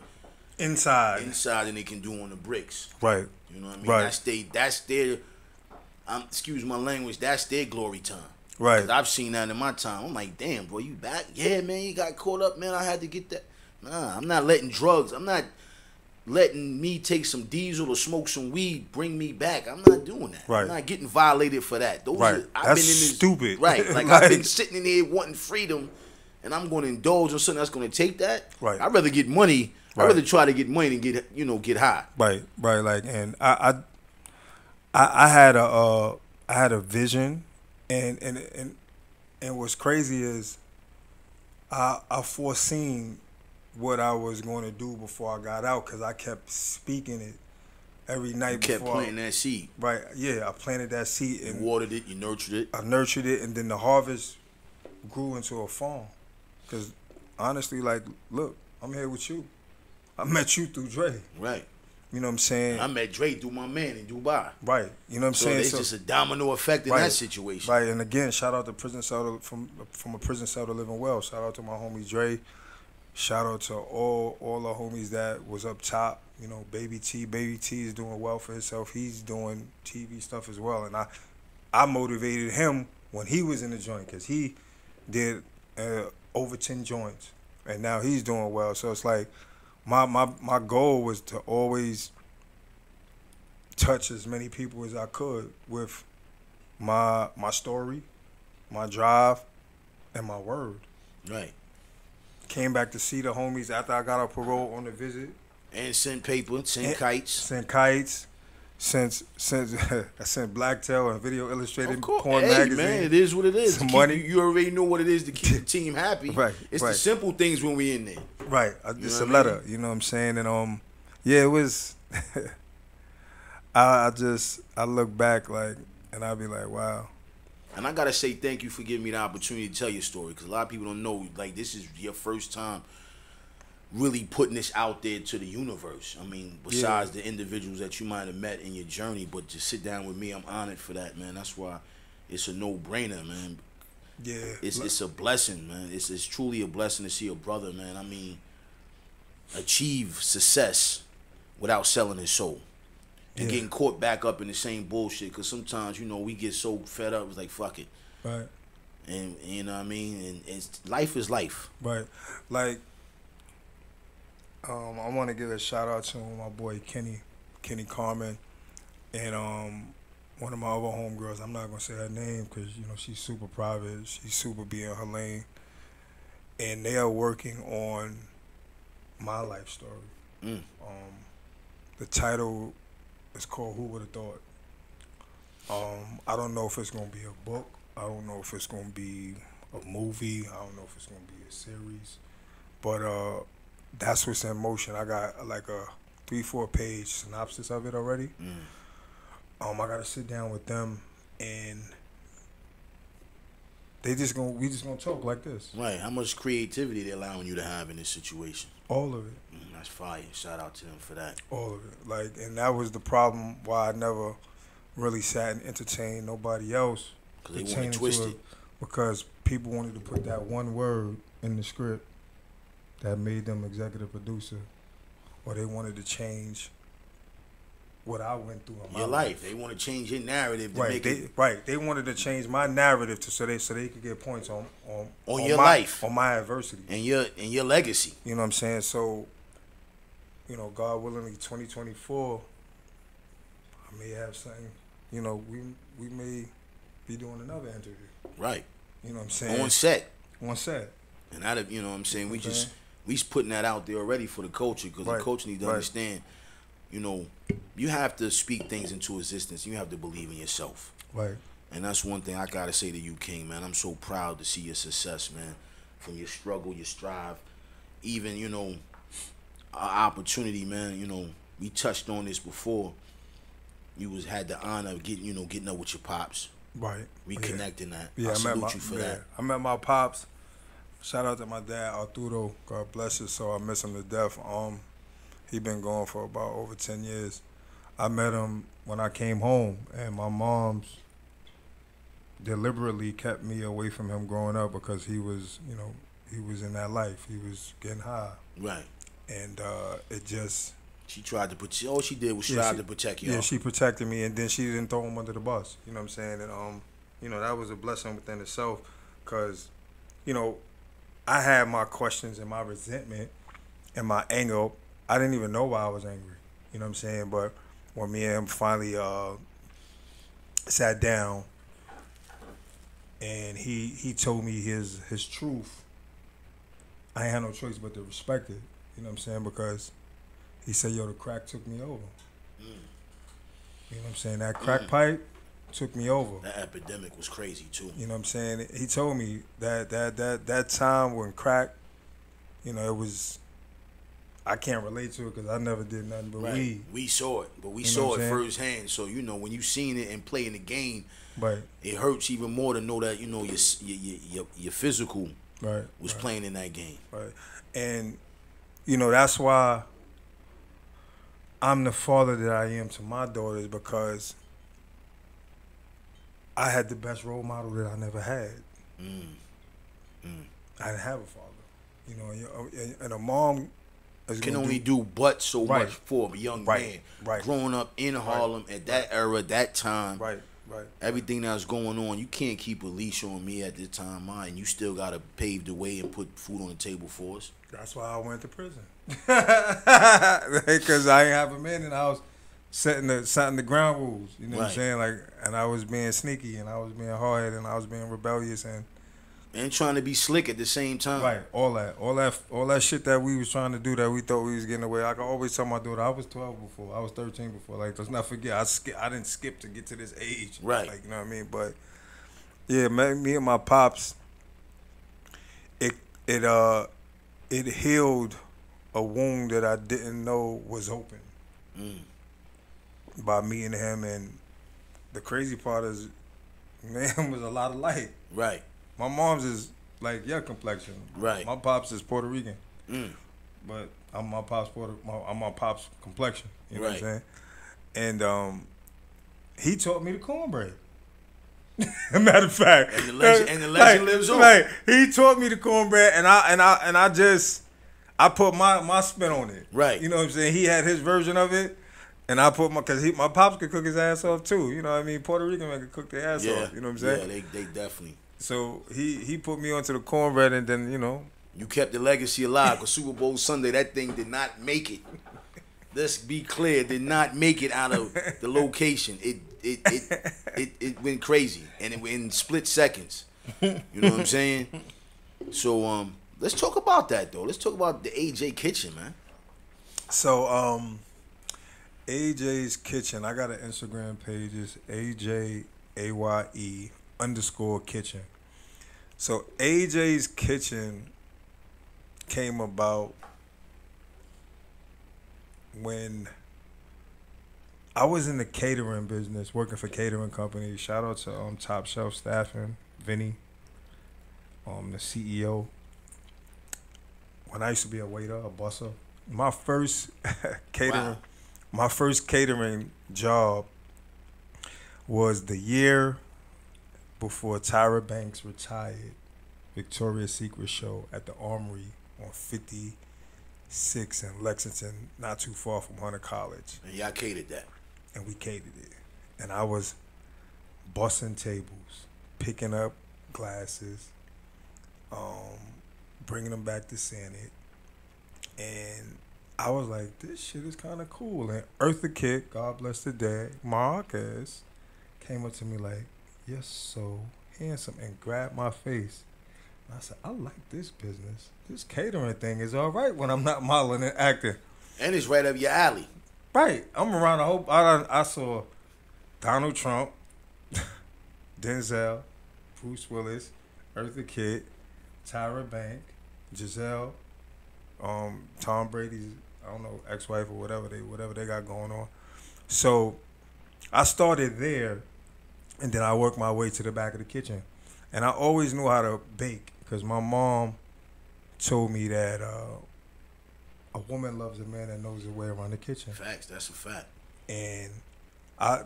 inside than they can do on the bricks. Right. You know what I mean? Right. That's their excuse my language, that's their glory time. Right. 'Cause I've seen that in my time. I'm like, damn, bro, you back? Yeah, man, you got caught up, man. I had to get that. Nah, I'm not letting drugs. I'm not letting me take some diesel or smoke some weed bring me back. I'm not doing that. Right. I'm not getting violated for that. Right. That's stupid. Right. Like I've been sitting in here wanting freedom, and I'm going to indulge on something that's going to take that, Right. I'd rather get money. Right. I'd rather try to get money than get high. Right. Like, and I had a vision, and what's crazy is I foreseen what I was going to do before I got out, because I kept speaking it every night. You kept planting that seed. Right. Yeah, I planted that seed. You And watered it. You nurtured it. I nurtured it, and then the harvest grew into a farm. Because honestly, like, look, I'm here with you. I met you through Dre. Right. You know what I'm saying? And I met Dre through my man in Dubai. Right. You know what I'm saying? It's just a domino effect in that situation. Right. And again, shout out to Prison Cell from a Prison Cell to Living Well. Shout out to my homie Dre. Shout out to all the homies that was up top. You know, Baby T. Baby T is doing well for himself. He's doing TV stuff as well. And I motivated him when he was in the joint, because he did over 10 joints. And now he's doing well. So it's like my goal was to always touch as many people as I could with my story, my drive, and my word. Right. Came back to see the homies after I got a parole on the visit. And sent paper, sent kites. Sent kites. Sent I sent Blacktail and Video Illustrated porn magazine. Man, it is what it is. Some money. You already know what it is to keep the team happy. Right. It's the simple things when we in there. Right. It's a letter. You know what I'm saying? And yeah, it was. I look back like, and I be like, wow. And I gotta say thank you for giving me the opportunity to tell your story, because a lot of people don't know, like, this is your first time really putting this out there to the universe. I mean, besides the individuals that you might have met in your journey, but to sit down with me, I'm honored for that, man. That's why it's a no-brainer, man. Yeah. It's a blessing, man. It's truly a blessing to see a brother, man, I mean, achieve success without selling his soul. And getting caught back up in the same bullshit, because sometimes, you know, we get so fed up, it's like, fuck it. Right. And you know what I mean? And life is life. Right. Like, I want to give a shout out to my boy Kenny Carmen, and one of my other homegirls. I'm not gonna say her name because, you know, she's super private. She's super be in her lane, and they are working on my life story. The title is called Who Would Have Thought. I don't know if it's gonna be a book. I don't know if it's gonna be a movie. I don't know if it's gonna be a series, but that's what's in motion. I got like a 3-4 page synopsis of it already. I gotta sit down with them, and we just gonna talk like this. Right. How much creativity they allowing you to have in this situation? All of it. That's fire. Shout out to them for that. All of it. Like, and that was the problem why I never really sat and entertained nobody else. Because they want to twist it. Because people wanted to put that one word in the script that made them executive producer, or they wanted to change what I went through in my life. They want to change your narrative to right. make it. Right. They wanted to change my narrative so they could get points on your life, on my adversity, and your legacy. You know what I'm saying? So, you know, God willingly, 2024, I may have something. You know, we may be doing another interview. Right. You know what I'm saying? On set. And that, you know what I'm saying? We putting that out there already for the culture, because the culture need to understand, you know, you have to speak things into existence. You have to believe in yourself. Right. And that's one thing I gotta say to you, King, man. I'm so proud to see your success, man. From your struggle, your strive, even, you know, our opportunity, man. You know, we touched on this before. You had the honor of getting up with your pops. Right. Reconnecting that. Yeah, I salute you for that. I met my pops. Shout out to my dad, Arturo. God bless his soul. I miss him to death. He been gone for about over 10 years. I met him when I came home, and my mom's deliberately kept me away from him growing up because he was in that life. He was getting high. Right. And it just... She tried to put you... All she did was try to protect you. Yeah, she protected me, and then she didn't throw him under the bus. You know what I'm saying? And, you know, that was a blessing within itself, because, you know, I had my questions and my resentment and my anger. I didn't even know why I was angry. You know what I'm saying? But when me and him finally sat down, and he told me his truth, I ain't had no choice but to respect it. You know what I'm saying? Because he said, yo, the crack took me over. Mm. You know what I'm saying? That crack pipe took me over. That epidemic was crazy too. You know what I'm saying? He told me that time when crack, you know, it was. I can't relate to it because I never did nothing but weed. We saw it, but we You know saw what it I'm saying? firsthand. So you know, when you seen it and playing the game, Right. it hurts even more to know that you know your physical Right. was Right. playing in that game. Right. And you know that's why I'm the father that I am to my daughters, because I had the best role model that I never had. I didn't have a father. You know, and a mom Can only do but so Right. much for a young Right. man. Right. Growing up in Harlem at that era, that time, Right. Right. everything that was going on, you can't keep a leash on me at this time, and you still gotta pave the way and put food on the table for us. That's why I went to prison. Because I ain't have a man in the house setting the ground rules. You know what I'm Right. saying? Like, and I was being sneaky, and I was being hard-headed, and I was being rebellious, And trying to be slick at the same time. right, all that shit that we was trying to do that we thought we was getting away. I can always tell my daughter I was 12 before, I was 13 before. Like, let's not forget, I didn't skip to get to this age. Right. Like, you know what I mean? But yeah, me and my pops, it healed a wound that I didn't know was open by meeting him. And the crazy part is, man was a lot of light. Right. My mom's is like your complexion. Right. My pops is Puerto Rican, Mm. but I'm my pop's complexion. You know what I'm Right. saying? And he taught me the cornbread. Matter of fact, And the legend lives on. Like, he taught me the cornbread, and I put my spin on it. Right. You know what I'm saying? He had his version of it, and I put my pops could cook his ass off too. You know what I mean? Puerto Rican man could cook their ass off. You know what I'm saying? Yeah, they definitely. So he put me onto the cornbread, and then You kept the legacy alive because Super Bowl Sunday, that thing did not make it. Let's be clear, did not make it out of the location. It went crazy, and it went in split seconds. You know what I'm saying? So let's talk about that though. Let's talk about the Ajaye Kitchen, man. So Ajayes Kitchen. I got an Instagram page. It's AJAYE_kitchen. So Ajayes Kitchen came about when I was in the catering business, working for catering companies. Shout out to Top Shelf Staffing, Vinny, the CEO. When I used to be a waiter, a busser, my first catering job was the year before Tyra Banks retired. Victoria's Secret show at the Armory on 56 in Lexington, not too far from Hunter College. And y'all catered that. And we catered it. And I was bussing tables, picking up glasses, bringing them back to Senate. And I was like, this shit is kind of cool. And Eartha Kitt, God bless the dead, Marcus, came up to me like, you're so handsome, and grabbed my face. And I said, I like this business. This catering thing is all right when I'm not modeling and acting. And it's right up your alley. Right. I'm around the whole... I saw Donald Trump, Denzel, Bruce Willis, Eartha Kitt, Tyra Banks, Giselle, Tom Brady's, I don't know, ex-wife or whatever they got going on. So I started there, and then I worked my way to the back of the kitchen. And I always knew how to bake because my mom told me that a woman loves a man that knows the way around the kitchen. Facts, that's a fact. And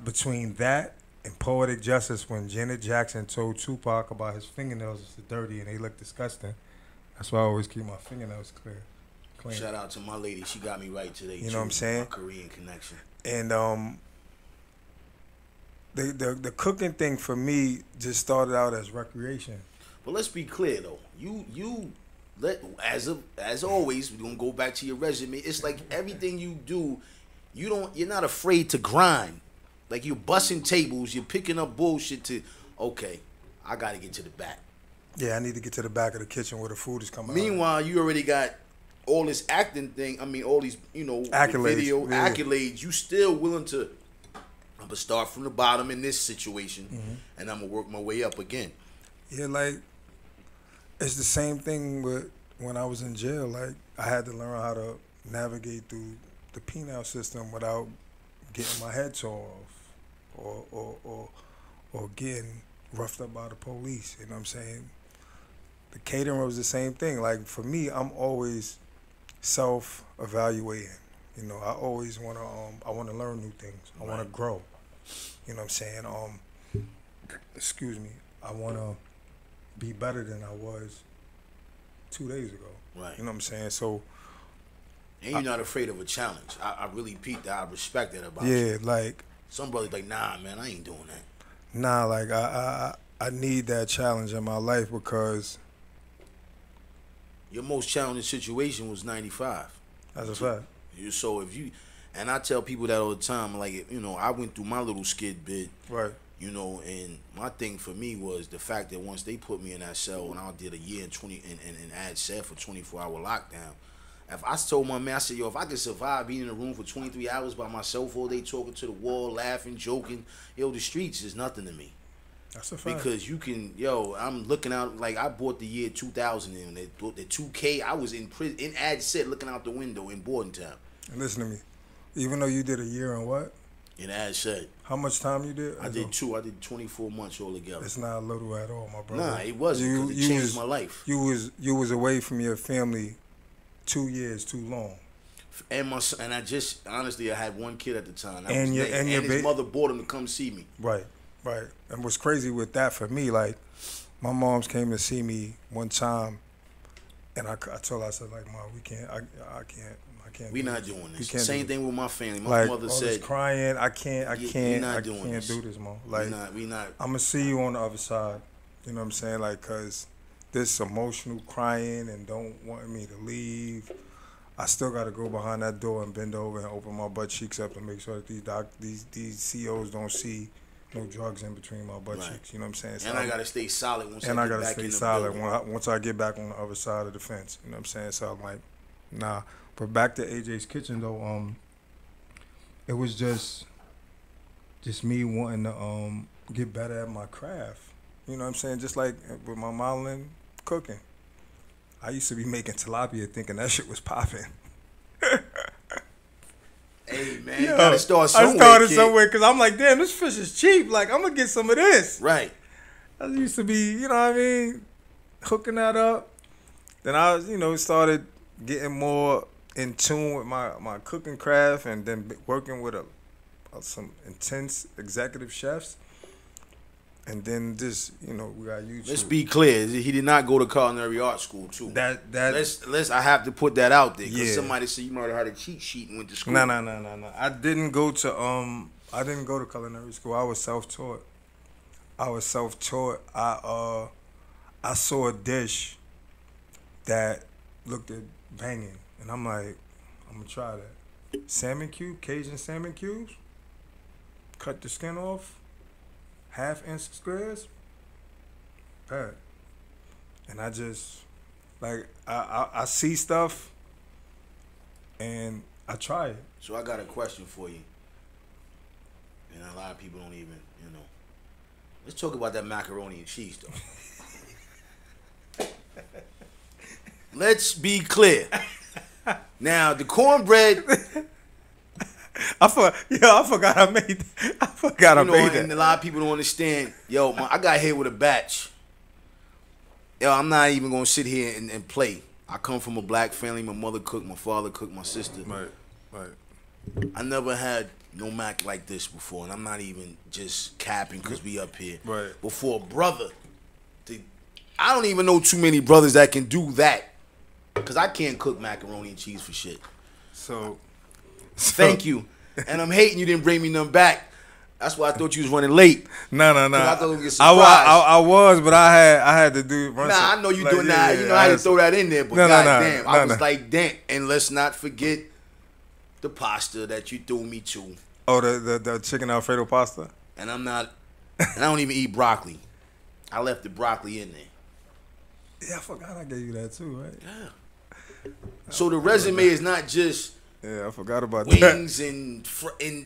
between that and Poetic Justice, when Janet Jackson told Tupac about his fingernails is dirty and they look disgusting, that's why I always keep my fingernails clean. Shout out to my lady. She got me right today. You know what I'm saying? My Korean connection. And the cooking thing for me just started out as recreation. But let's be clear though. You as always, we're gonna go back to your resume. It's like everything you do, you're not afraid to grind. Like you're busting tables, you're picking up bullshit to, okay, I gotta get to the back. Yeah, I need to get to the back of the kitchen where the food is coming out. Meanwhile, you already got all this acting thing. I mean, all these, Accolades, video yeah. accolades. You still willing to? I'm gonna start from the bottom in this situation, and I'm gonna work my way up again. Yeah, like it's the same thing with when I was in jail. Like I had to learn how to navigate through the penal system without getting my head tore off or getting roughed up by the police. You know what I'm saying? The catering was the same thing. Like for me, I'm always self-evaluating. You know, I always I wanna learn new things. I wanna grow. You know what I'm saying? Excuse me. I wanna be better than I was 2 days ago. Right. You know what I'm saying? So And you're not afraid of a challenge. I really peeped that. I respect that about you. yeah, like Some brothers like, nah, man, I ain't doing that. nah, like I need that challenge in my life because Your most challenging situation was 95. that's a fact. So if you, and I tell people that all the time, like, I went through my little skid bit, Right. And my thing for me was the fact that once they put me in that cell and I did a year and ad set for 24-hour lockdown, if I told my man, I said, yo, if I could survive being in a room for 23 hours by myself all day, talking to the wall, laughing, joking, the streets is nothing to me. That's a fact. Because you can, I'm looking out, like I bought the year 2000 and the 2K, I was in prison, in ad set looking out the window in Bordentown. And listen to me. Even though you did a year in what? In ad set. How much time you did? I did 24 months altogether. It's not little at all, my brother. Nah, it wasn't, because it changed my life. You was away from your family 2 years too long. And I just, honestly, I had one kid at the time. And his mother bought him to come see me. Right. And what's crazy with that for me, like, my moms came to see me one time, and I told her, I said, like, Mom, we can't, I can't. We not doing this. Same thing with my family. My like, mother all said, this crying, I can't do this, Mom. Like, we not. I'm gonna see you on the other side. You know what I'm saying? Like, cause this emotional crying and don't want me to leave. I still got to go behind that door and bend over and open my butt cheeks up to make sure that these COs don't see no drugs in between my butt cheeks. You know what I'm saying? So and I got to stay solid once and I I get gotta back stay in the solid building. once I get back on the other side of the fence. You know what I'm saying? So I'm like, nah. But back to Ajayes Kitchen though, it was just me wanting to get better at my craft. You know what I'm saying? Just like with my modeling cooking. I used to be making tilapia thinking that shit was popping. Hey man, you gotta start somewhere. I started somewhere because I'm like, damn, this fish is cheap. Like, I'm gonna get some of this. Right. I used to be, you know what I mean, hooking that up. Then I was, started getting more in tune with my cooking craft, and then working with some intense executive chefs. And then just, we got YouTube. Let's be clear. He did not go to culinary art school too. Let's I have to put that out there because somebody said you might have had a cheat sheet and went to school. No. I didn't go to culinary school. I was self-taught. I saw a dish that looked at banging, and I'm like, I'm gonna try that. Salmon cube, Cajun salmon cubes. Cut the skin off. 1/2 inch squares. Bad. And I just, like, I see stuff and I try it. So I got a question for you. And a lot of people don't even, Let's talk about that macaroni and cheese, though. Let's be clear. Now, the cornbread... I forgot I made that. And a lot of people don't understand. I got hit with a batch. I'm not even going to sit here and play. I come from a black family. My mother cooked, my father cooked, my sister. Right. I never had no mac like this before, and I'm not even just capping because we up here. Right. Before a brother, I don't even know too many brothers that can do that because I can't cook macaroni and cheese for shit. So thank you. And I'm hating you didn't bring me none back. That's why I thought you was running late. No. I thought we get surprised. I was, but I had to do. I know you doing that. I had to throw that in there. But goddamn, I was like, damn. And let's not forget the pasta that you threw me to. Oh, the chicken Alfredo pasta. And I don't even eat broccoli. I left the broccoli in there. Yeah, I forgot I gave you that too, right? Yeah. So the resume is not just Yeah, I forgot about wings that. and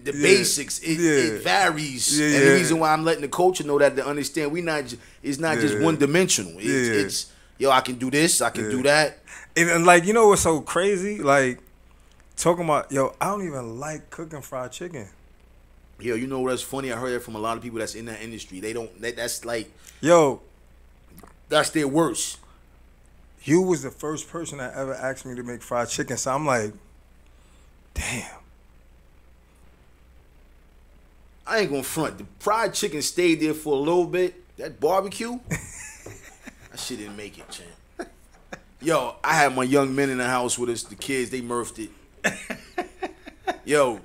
the basics. It varies. Yeah, And the reason why I'm letting the culture know that to understand it's not just one dimensional. It's yo, I can do this, I can do that. And like, you know what's so crazy? Like, talking about, yo, I don't even like cooking fried chicken. Yo, you know what's funny? I heard that from a lot of people that's in that industry. They don't. That's like, yo, that's their worst. You was the first person that ever asked me to make fried chicken, so I'm like, damn. I ain't gonna front. The fried chicken stayed there for a little bit. That barbecue, that shit didn't make it, champ. Yo, I had my young men in the house with us. The kids, they murphed it. Yo,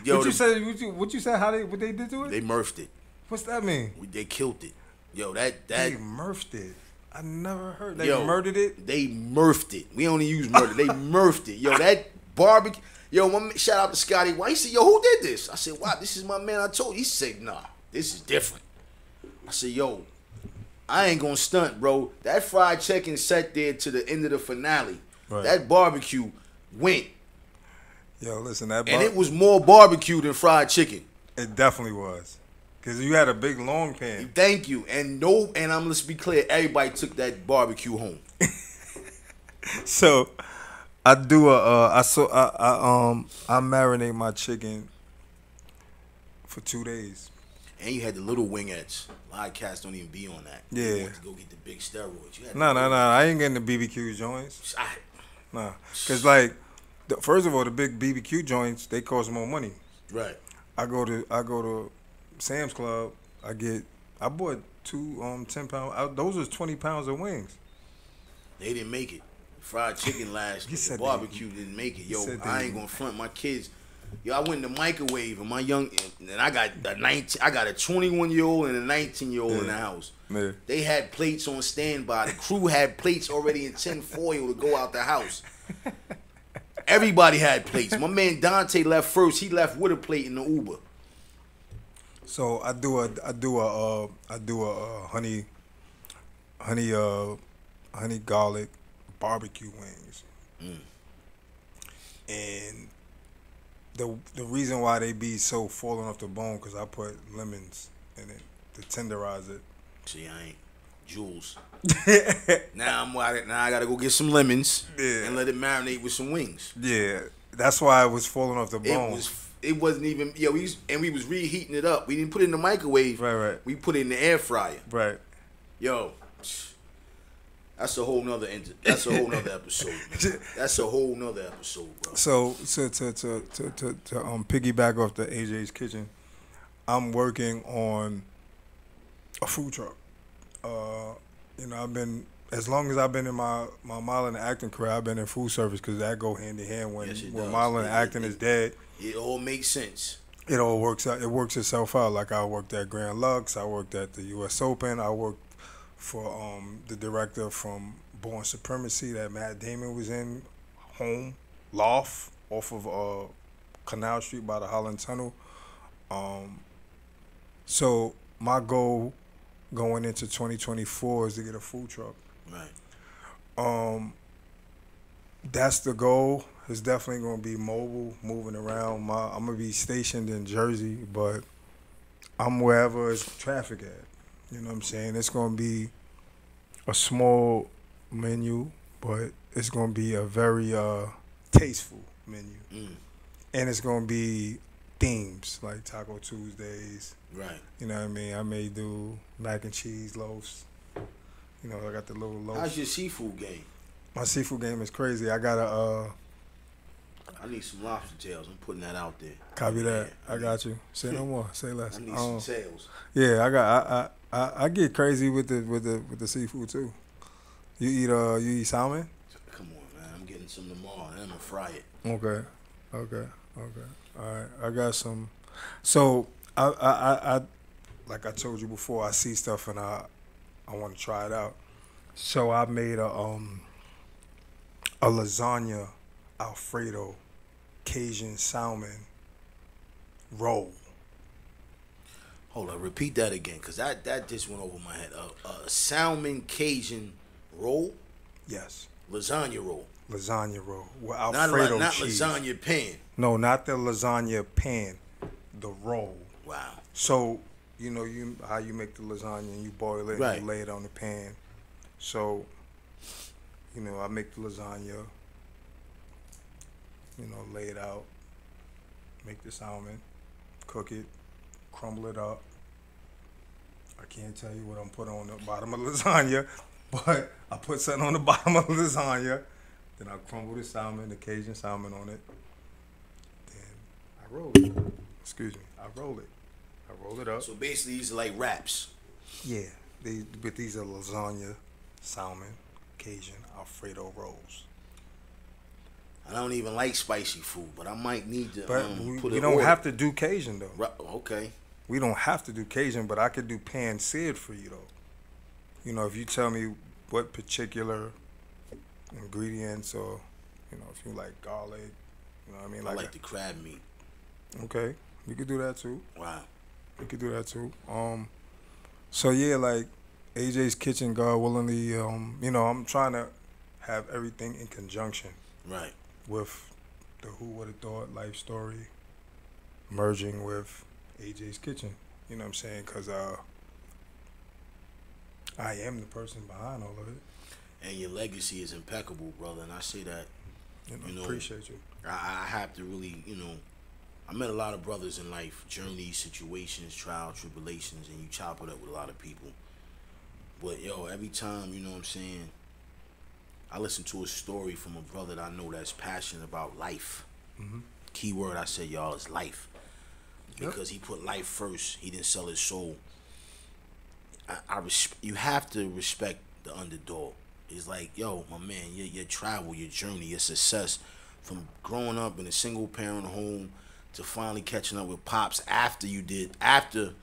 what you said? What you said? What they did to it? They murphed it. What's that mean? They killed it. Yo, that they murphed it. I never heard. They yo, murdered it. They murphed it. We only use murder. They murphed it. Yo, that barbecue. Yo, shout out to Scotty White. He said, yo, who did this? I said, wow, this is my man. I told you. He said, nah, this is different. I said, yo, I ain't gonna stunt, bro. That fried chicken sat there to the end of the finale. Right. That barbecue went. Yo, listen, and it was more barbecue than fried chicken. It definitely was. Because you had a big long pan. Thank you. And let's be clear, everybody took that barbecue home. So I do I marinate my chicken for 2 days. And you had the little wingettes. A lot of cats don't even be on that. Yeah. You want to go get the big steroids. No. I ain't getting the BBQ joints. Nah. Because, like, first of all, the big BBQ joints, they cost more money. Right. I go to Sam's Club. I bought two 10-pound. Those was 20 pounds of wings. They didn't make it. Fried chicken last. The barbecue didn't make it. Yo, I ain't gonna front my kids. Yo, I went in the microwave and I got a 21-year-old and a 19-year-old in the house. Yeah. They had plates on standby. The crew had plates already in tin foil to go out the house. Everybody had plates. My man Dante left first. He left with a plate in the Uber. So I do a honey garlic barbecue wings. And the reason why they be so falling off the bone because I put lemons in it to tenderize it. See, I ain't Jules. Now I gotta go get some lemons and let it marinate with some wings. Yeah, that's why it was falling off the bone. It wasn't even we was reheating it up. We didn't put it in the microwave. Right. We put it in the air fryer. Right. Yo, that's a whole nother episode. Man. That's a whole nother episode, bro. So to piggyback off the Ajayes Kitchen, I'm working on a food truck. I've been, as long as I've been in my modeling and acting career, I've been in food service because that go hand in hand. When modeling and acting is dead, it all makes sense. It all works out. It works itself out. Like I worked at Grand Lux, I worked at the U.S. Open, I worked for the director from Born Supremacy that Matt Damon was in, Home, Loft, off of Canal Street by the Holland Tunnel. So my goal going into 2024 is to get a food truck. Right. That's the goal. It's definitely going to be mobile, moving around. I'm going to be stationed in Jersey, but I'm wherever there's traffic at. You know what I'm saying? It's going to be a small menu, but it's going to be a very tasteful menu. And it's going to be themes, like Taco Tuesdays. Right. You know what I mean? I may do mac and cheese loaves. You know, I got the little loaves. How's your seafood game? My seafood game is crazy. I got I need some lobster tails. I'm putting that out there. Copy that. I got you. Say no more. Say less. I need some tails. Yeah, I get crazy with the seafood too. You eat salmon? Come on, man. I'm getting some tomorrow and I'm gonna fry it. Okay. All right. I got some. So I like I told you before, I see stuff and I want to try it out. So I made a lasagna Alfredo Cajun salmon roll. Hold on, repeat that again, cause that just went over my head. A salmon Cajun Roll? Yes. Lasagna roll. Lasagna roll with Alfredo not cheese. lasagna pan. No, not the lasagna pan. The roll. Wow. So, you know how you make the lasagna and you boil it Right. and you lay it on the pan. So, I make the lasagna, lay it out, make the salmon, cook it, crumble it up. I can't tell you what I'm putting on the bottom of the lasagna, but I put something on the bottom of the lasagna. Then I crumble the salmon, the Cajun salmon on it. Then I roll it. Excuse me. I roll it. I roll it up. So basically, these are like wraps. Yeah. But these are lasagna, salmon, Cajun, Alfredo rolls. I don't even like spicy food, but I might need to But put we it. don't have to do Cajun, though. Okay. We don't have to do Cajun, but I could do pan-seared for you, though. If you tell me what particular ingredients or, if you like garlic, you know what I mean? I like the crab meat. Okay. We could do that, too. Wow. We could do that, too. So, yeah, like, Ajayes Kitchen, God willingly, I'm trying to have everything in conjunction. Right. With the Who Would Have Thought life story merging with Ajayes Kitchen. You know what I'm saying? Because I am the person behind all of it. And your legacy is impeccable, brother. And I say that, appreciate you. I have to really, I met a lot of brothers in life, journeys, situations, trials, tribulations, and you chop it up with a lot of people. But, every time, you know what I'm saying, I listen to a story from a brother that I know that's passionate about life. Mm-hmm. Key word I said, y'all, is life. Because he put life first. He didn't sell his soul. You have to respect the underdog. It's like, yo, my man, your travel, your journey, your success, from growing up in a single parent home to finally catching up with Pops after the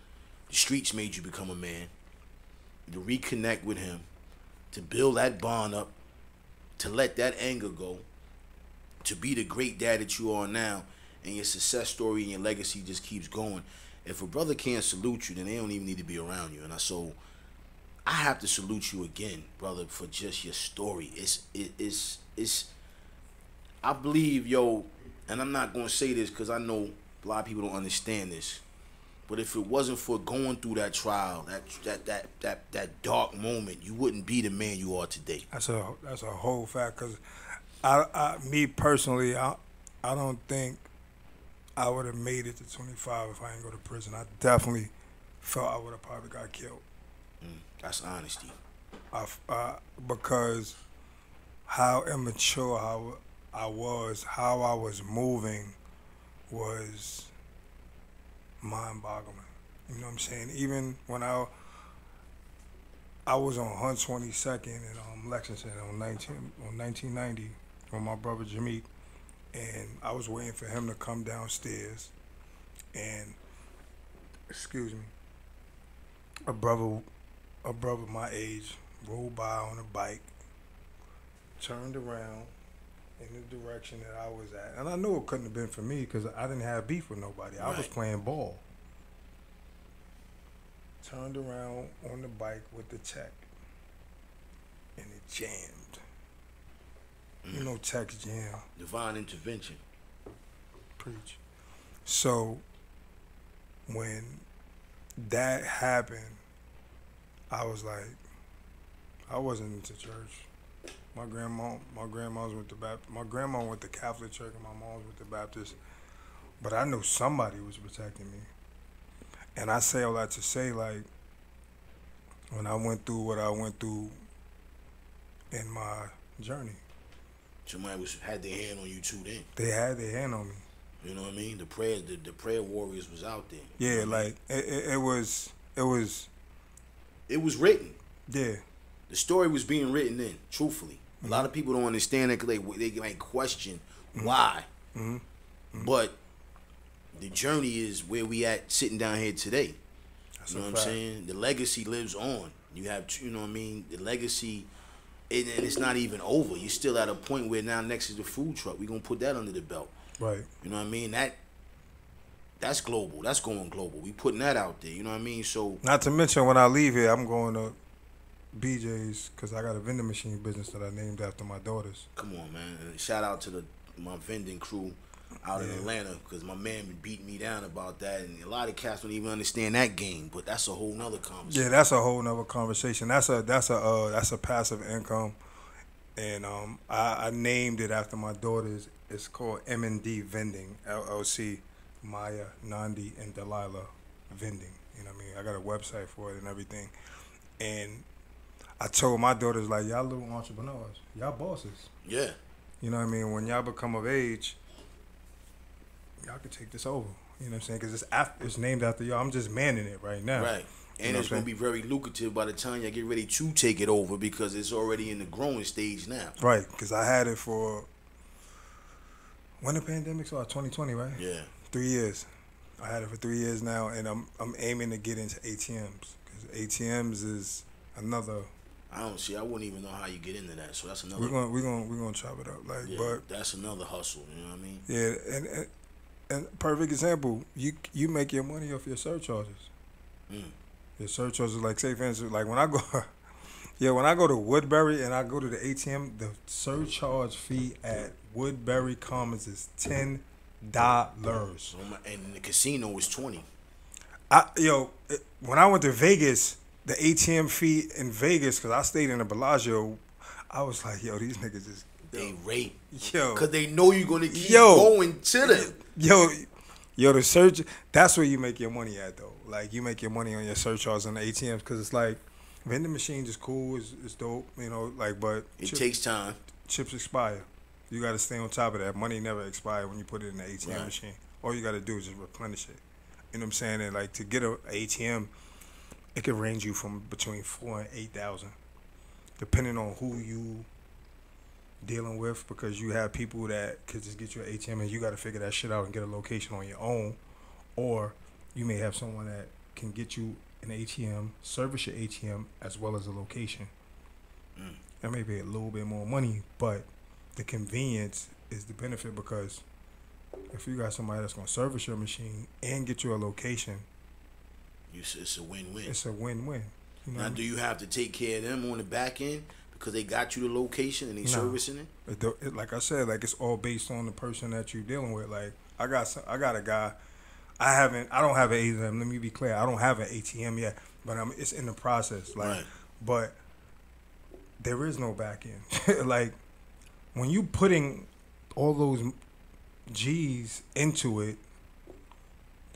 streets made you become a man, to reconnect with him, to build that bond up, to let that anger go, to be the great dad that you are now, and your success story and your legacy just keeps going. If a brother can't salute you, then they don't even need to be around you. And so I have to salute you again, brother, for just your story. It's I believe, and I'm not gonna say this because I know a lot of people don't understand this, but if it wasn't for going through that trial, that dark moment, you wouldn't be the man you are today. That's a whole fact. Because me personally, I don't think I would have made it to 25 if I didn't go to prison. I definitely felt I would have probably got killed. That's honesty. Because how immature I was, how I was moving was mind-boggling. You know what I'm saying? Even when I was on 122nd in Lexington on 1990 with my brother Jameek, and I was waiting for him to come downstairs, and a brother my age rolled by on a bike, turned around in the direction that I was at, and I knew it couldn't have been for me because I didn't have beef with nobody. I was playing ball. Turned around on the bike with the tech, and it jammed. You know, techs jam. Divine intervention. Preach. So when that happened, I was like, I wasn't into church. My grandma went to Baptist. My grandma went to Catholic church, and my mom went to Baptist. But I knew somebody was protecting me. And I say all that to say, like, when I went through what I went through in my journey. Somebody had their hand on you too then. They had their hand on me. You know what I mean? The prayer warriors was out there. Yeah, you know like it was. It was written. Yeah. The story was being written in. Truthfully, a lot of people don't understand it because they like question why. Mm-hmm. But the journey is where we at sitting down here today. That's you know what I'm saying? The legacy lives on. You have, you know what I mean? The legacy, and it's not even over. You're still at a point where now next is the food truck. We're going to put that under the belt. Right. You know what I mean? That's global. That's going global. We putting that out there. You know what I mean? So not to mention when I leave here, I'm going to BJ's because I got a vending machine business that I named after my daughters. Come on, man. And shout out to my vending crew out in Atlanta, because my man been beating me down about that, and a lot of cats don't even understand that game. But that's a whole nother conversation. Yeah, that's a whole nother conversation. That's a passive income, and I named it after my daughters. It's called M&D Vending LLC, Maya, Nandi, and Delilah Vending. You know what I mean? I got a website for it and everything, and I told my daughters, like, y'all little entrepreneurs, y'all bosses. Yeah. You know what I mean? When y'all become of age, y'all can take this over. You know what I'm saying? Because it's named after y'all. I'm just manning it right now. Right. And it's going to be very lucrative by the time y'all get ready to take it over, because it's already in the growing stage now. Right. Because I had it for, when the pandemic started, 2020, right? Yeah. 3 years. I had it for 3 years now, and I'm aiming to get into ATMs. Because ATMs is another... I wouldn't even know how you get into that. So that's another. We're gonna chop it up, like. Yeah, but that's another hustle. You know what I mean? Yeah, and perfect example. You make your money off your surcharges. Your surcharges, like, say for instance, like when I go to Woodbury and I go to the ATM, the surcharge fee at Woodbury Commons is $10. And the casino is 20. When I went to Vegas, the ATM fee in Vegas, because I stayed in the Bellagio, I was like, yo, these niggas is... They rate. Yo. Because they know you're going to keep going to them. Yo, the search, that's where you make your money at, though. Like, you make your money on your surcharges on the ATMs, because it's like, vending machines is cool, it's dope, you know, like, but... It takes time. Chips expire. You got to stay on top of that. Money never expires when you put it in the ATM machine. All you got to do is just replenish it. You know what I'm saying? And, like, to get an ATM... It could range you from between 4,000 and 8,000, depending on who you dealing with. Because you have people that could just get you an ATM and you got to figure that shit out and get a location on your own, or you may have someone that can get you an ATM, service your ATM as well as a location. That may be a little bit more money, but the convenience is the benefit, because if you got somebody that's gonna service your machine and get you a location. It's a win-win. It's a win-win. You know now, do you have to take care of them on the back end because they got you the location and they servicing it? Like I said, like, it's all based on the person that you're dealing with. Like, I got a guy. I don't have an ATM. Let me be clear. I don't have an ATM yet, but it's in the process. Like, right. But there is no back end. Like, when you putting all those G's into it,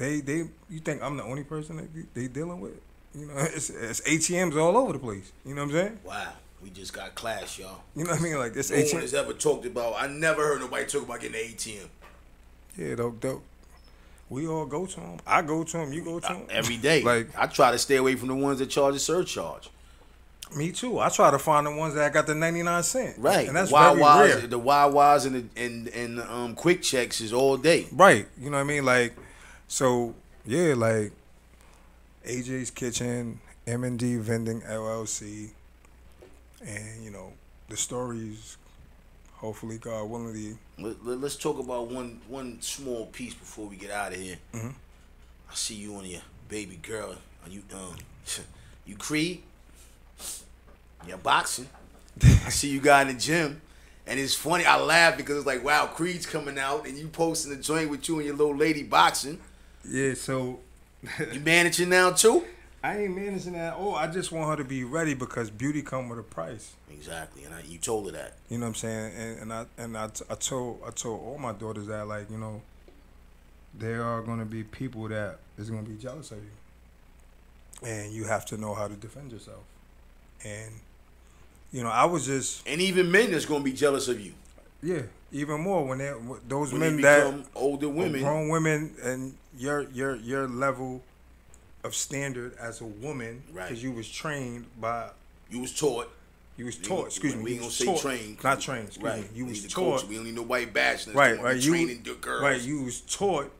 you think I'm the only person that they dealing with? You know, it's ATMs all over the place. You know what I'm saying? Wow, we just got clash, y'all. You know what I mean? Like, this no ATM. one has ever talked about. I never heard nobody talk about getting an ATM. Yeah, though. We all go to them. I go to them. You go to them every day. Like, I try to stay away from the ones that charge a surcharge. Me too. I try to find the ones that got the 99 cents. Right. And that's very rare. The Wawas and the Quick Checks is all day. Right. You know what I mean? Like, so, yeah, like, Ajayes Kitchen, M&D Vending LLC, and, you know, the stories, hopefully, God willingly. Let's talk about one small piece before we get out of here. Mm-hmm. I see you and your baby girl. Are you you Creed? You're boxing. I see you got in the gym. And it's funny, I laugh because it's like, wow, Creed's coming out and you posting a joint with you and your little lady boxing. Yeah, so... You managing now too? I ain't managing that. Oh, I just want her to be ready because beauty come with a price. Exactly, and you told her that. You know what I'm saying? And I told all my daughters that, like, you know, there are going to be people that is going to be jealous of you. And you have to know how to defend yourself. And, you know, I was just... And even men that's going to be jealous of you. Yeah, even more when those when men they that... become older women. Grown women and your level of standard as a woman. Right. Because you was trained by... You was taught. You was taught, excuse me. We ain't going to say trained. Not trained, excuse me. You was taught. We don't need no white bashing. Right. Training the girls. Right, you was taught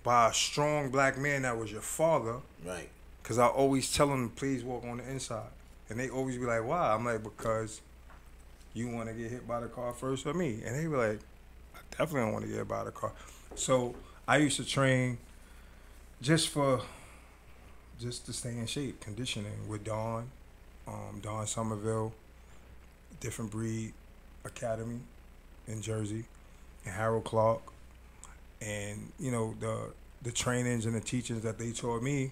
by a strong black man that was your father. Right. Because I always tell them, please walk on the inside. And they always be like, why? I'm like, because you want to get hit by the car first or me? And they be like, I definitely don't want to get hit by the car. So I used to train just to stay in shape, conditioning with Dawn. Don Somerville, Different Breed Academy in Jersey, and Harold Clark, and the trainings and the teachings that they taught me,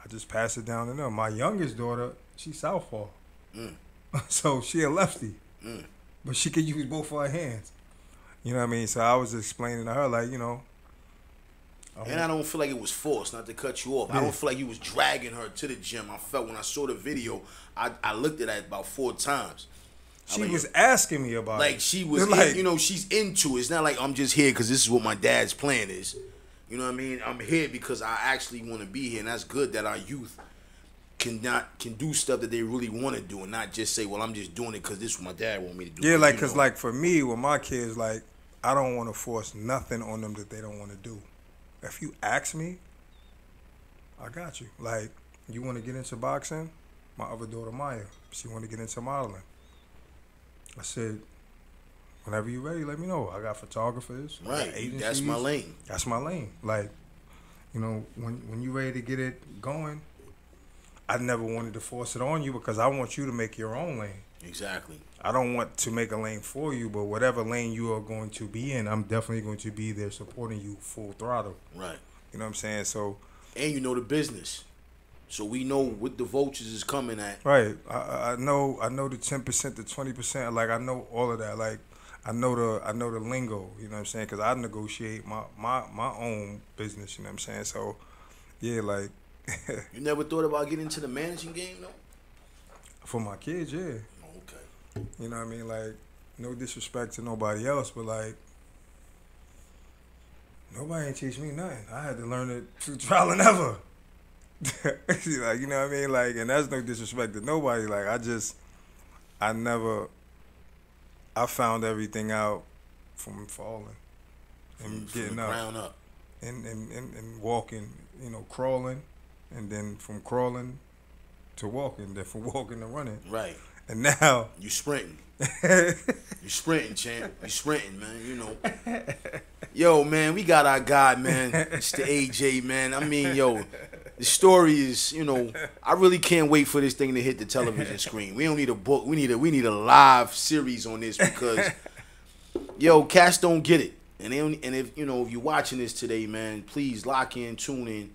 I just passed it down to them. My youngest daughter, she's southpaw, so she a lefty, but she can use both of her hands. You know what I mean? So I was explaining to her, like, and I don't feel like it was forced, not to cut you off. Yeah. I don't feel like you was dragging her to the gym. I felt when I saw the video, I looked at it about 4 times. She was asking me about it. Like, she was, like, she's into it. It's not like I'm just here because this is what my dad's plan is. You know what I mean? I'm here because I actually want to be here, and that's good that our youth can do stuff that they really want to do and not just say, well, I'm just doing it because this is what my dad want me to do. Yeah, like, because, like, for me, with my kids, like, I don't want to force nothing on them that they don't want to do. If you ask me, I got you. Like, you want to get into boxing? My other daughter, Maya, she want to get into modeling. I said, whenever you're ready, let me know. I got photographers. Right. I got agencies. That's my lane. That's my lane. Like, when you're ready to get it going, I never wanted to force it on you because I want you to make your own lane. Exactly. I don't want to make a lane for you, but whatever lane you are going to be in, I'm definitely going to be there supporting you full throttle. Right. You know what I'm saying? So, and you know the business. So we know what the vultures is coming at. Right. I know the 10%, the 20%. Like, I know all of that. Like, I know the lingo. You know what I'm saying? Because I negotiate my own business. You know what I'm saying? So, yeah, like. You never thought about getting into the managing game, though? For my kids, yeah. Okay. You know what I mean? Like, no disrespect to nobody else, but, like, nobody ain't teach me nothing. I had to learn it through trial and error. Like, you know what I mean? Like, and that's no disrespect to nobody. Like, I found everything out from falling and getting up. Ground up. And walking, crawling, and then from crawling to walking, then from walking to running. Right. And now you sprinting. You sprinting, champ. You sprinting, man. Yo, man, we got our guy, man. It's the AJ, man. I mean, yo, the story is, I really can't wait for this thing to hit the television screen. We don't need a book. We need a live series on this because, yo, cats don't get it. And if if you're watching this today, man, please lock in, tune in,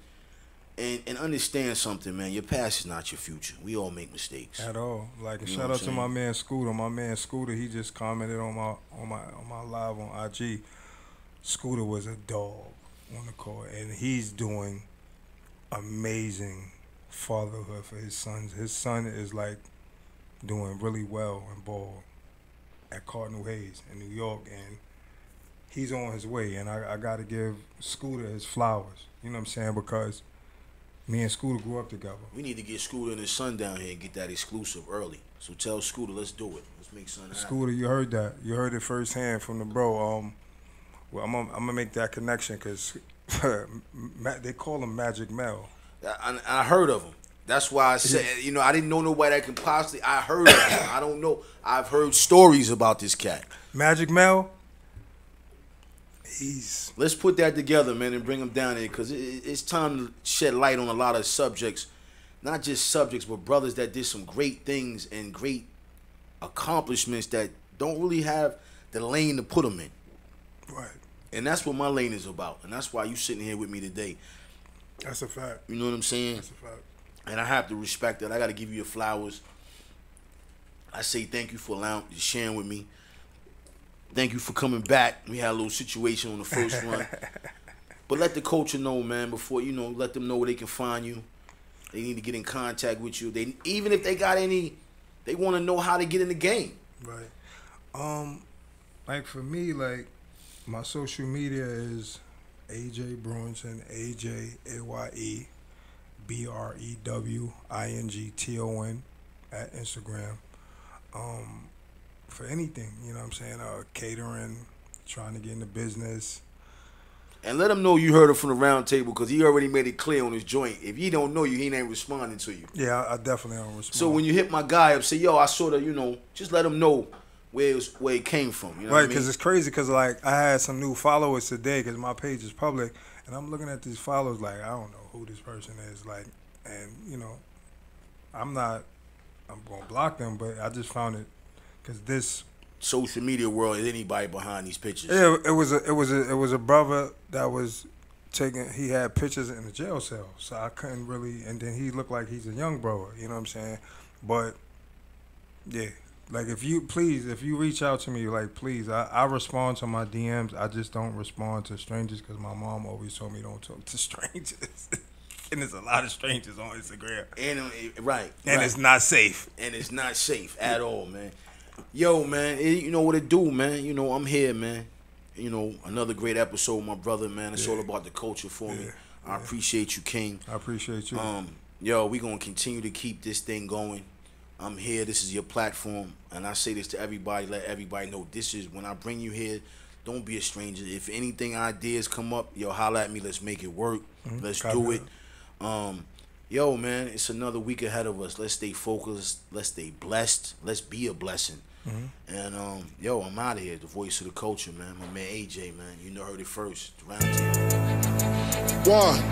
and understand something, man. Your past is not your future. We all make mistakes. At all. Like, a shout out to my man Scooter. My man Scooter, he just commented on my live on IG. Scooter was a dog on the court, and he's doing amazing fatherhood for his sons. His son is, like, doing really well in ball at Cardinal Hayes in New York, and he's on his way. And I got to give Scooter his flowers. You know what I'm saying? Because me and Scooter grew up together. We need to get Scooter and his son down here and get that exclusive early. So tell Scooter, let's do it. Let's make something happen. Scooter, you heard that. You heard it firsthand from the bro. Well, I'm gonna make that connection because they call him Magic Mel. I heard of him. That's why I said, I didn't know nobody that can possibly. I heard of him. I don't know. I've heard stories about this cat. Magic Mel. Let's put that together, man, and bring him down there because it's time to shed light on a lot of subjects, not just subjects, but brothers that did some great things and great accomplishments that don't really have the lane to put them in. Right. And that's what my lane is about, and that's why you sitting here with me today. That's a fact. You know what I'm saying? That's a fact. And I have to respect that. I got to give you your flowers. I say thank you for sharing with me. Thank you for coming back. We had a little situation on the first run. But let the culture know, man, before, let them know where they can find you. They need to get in contact with you. Even if they got they want to know how to get in the game. Right. Like, for me, like, my social media is Ajaye Brewington, Ajaye Brewington at Instagram. For anything, you know what I'm saying? Catering, trying to get into business. And let him know you heard it from the round table because he already made it clear on his joint. If he don't know you, he ain't responding to you. Yeah, I definitely don't respond. So when you hit my guy up, say, yo, I sort of, just let him know where it came from. You know right, because it's crazy because, like, I had some new followers today because my page is public, and I'm looking at these followers like, I don't know who this person is. Like, and, I'm not I'm gonna block them. But I just found it because this social media world is anybody behind these pictures. Yeah, it was a brother that was taking. He had pictures in the jail cell, so I couldn't really. And then he looked like he's a young brother. You know what I'm saying? But yeah, like if you reach out to me, like please, I respond to my DMs. I just don't respond to strangers because my mom always told me don't talk to strangers. And there's a lot of strangers on Instagram. And it's not safe. And it's not safe at all, man. Yo, man, you know what it do, man. You know, I'm here, man. You know, another great episode, my brother, man. It's all about the culture for me. I appreciate you, King. I appreciate you. Yo, we gonna continue to keep this thing going. I'm here. This is your platform. And I say this to everybody, let everybody know this is when I bring you here, don't be a stranger. If anything ideas come up, yo, holla at me. Let's make it work. Let's do it. Yo, man, it's another week ahead of us. Let's stay focused. Let's stay blessed. Let's be a blessing. And, yo, I'm out of here. The voice of the culture, man. My man AJ, man. You know, heard it first. Round table. One.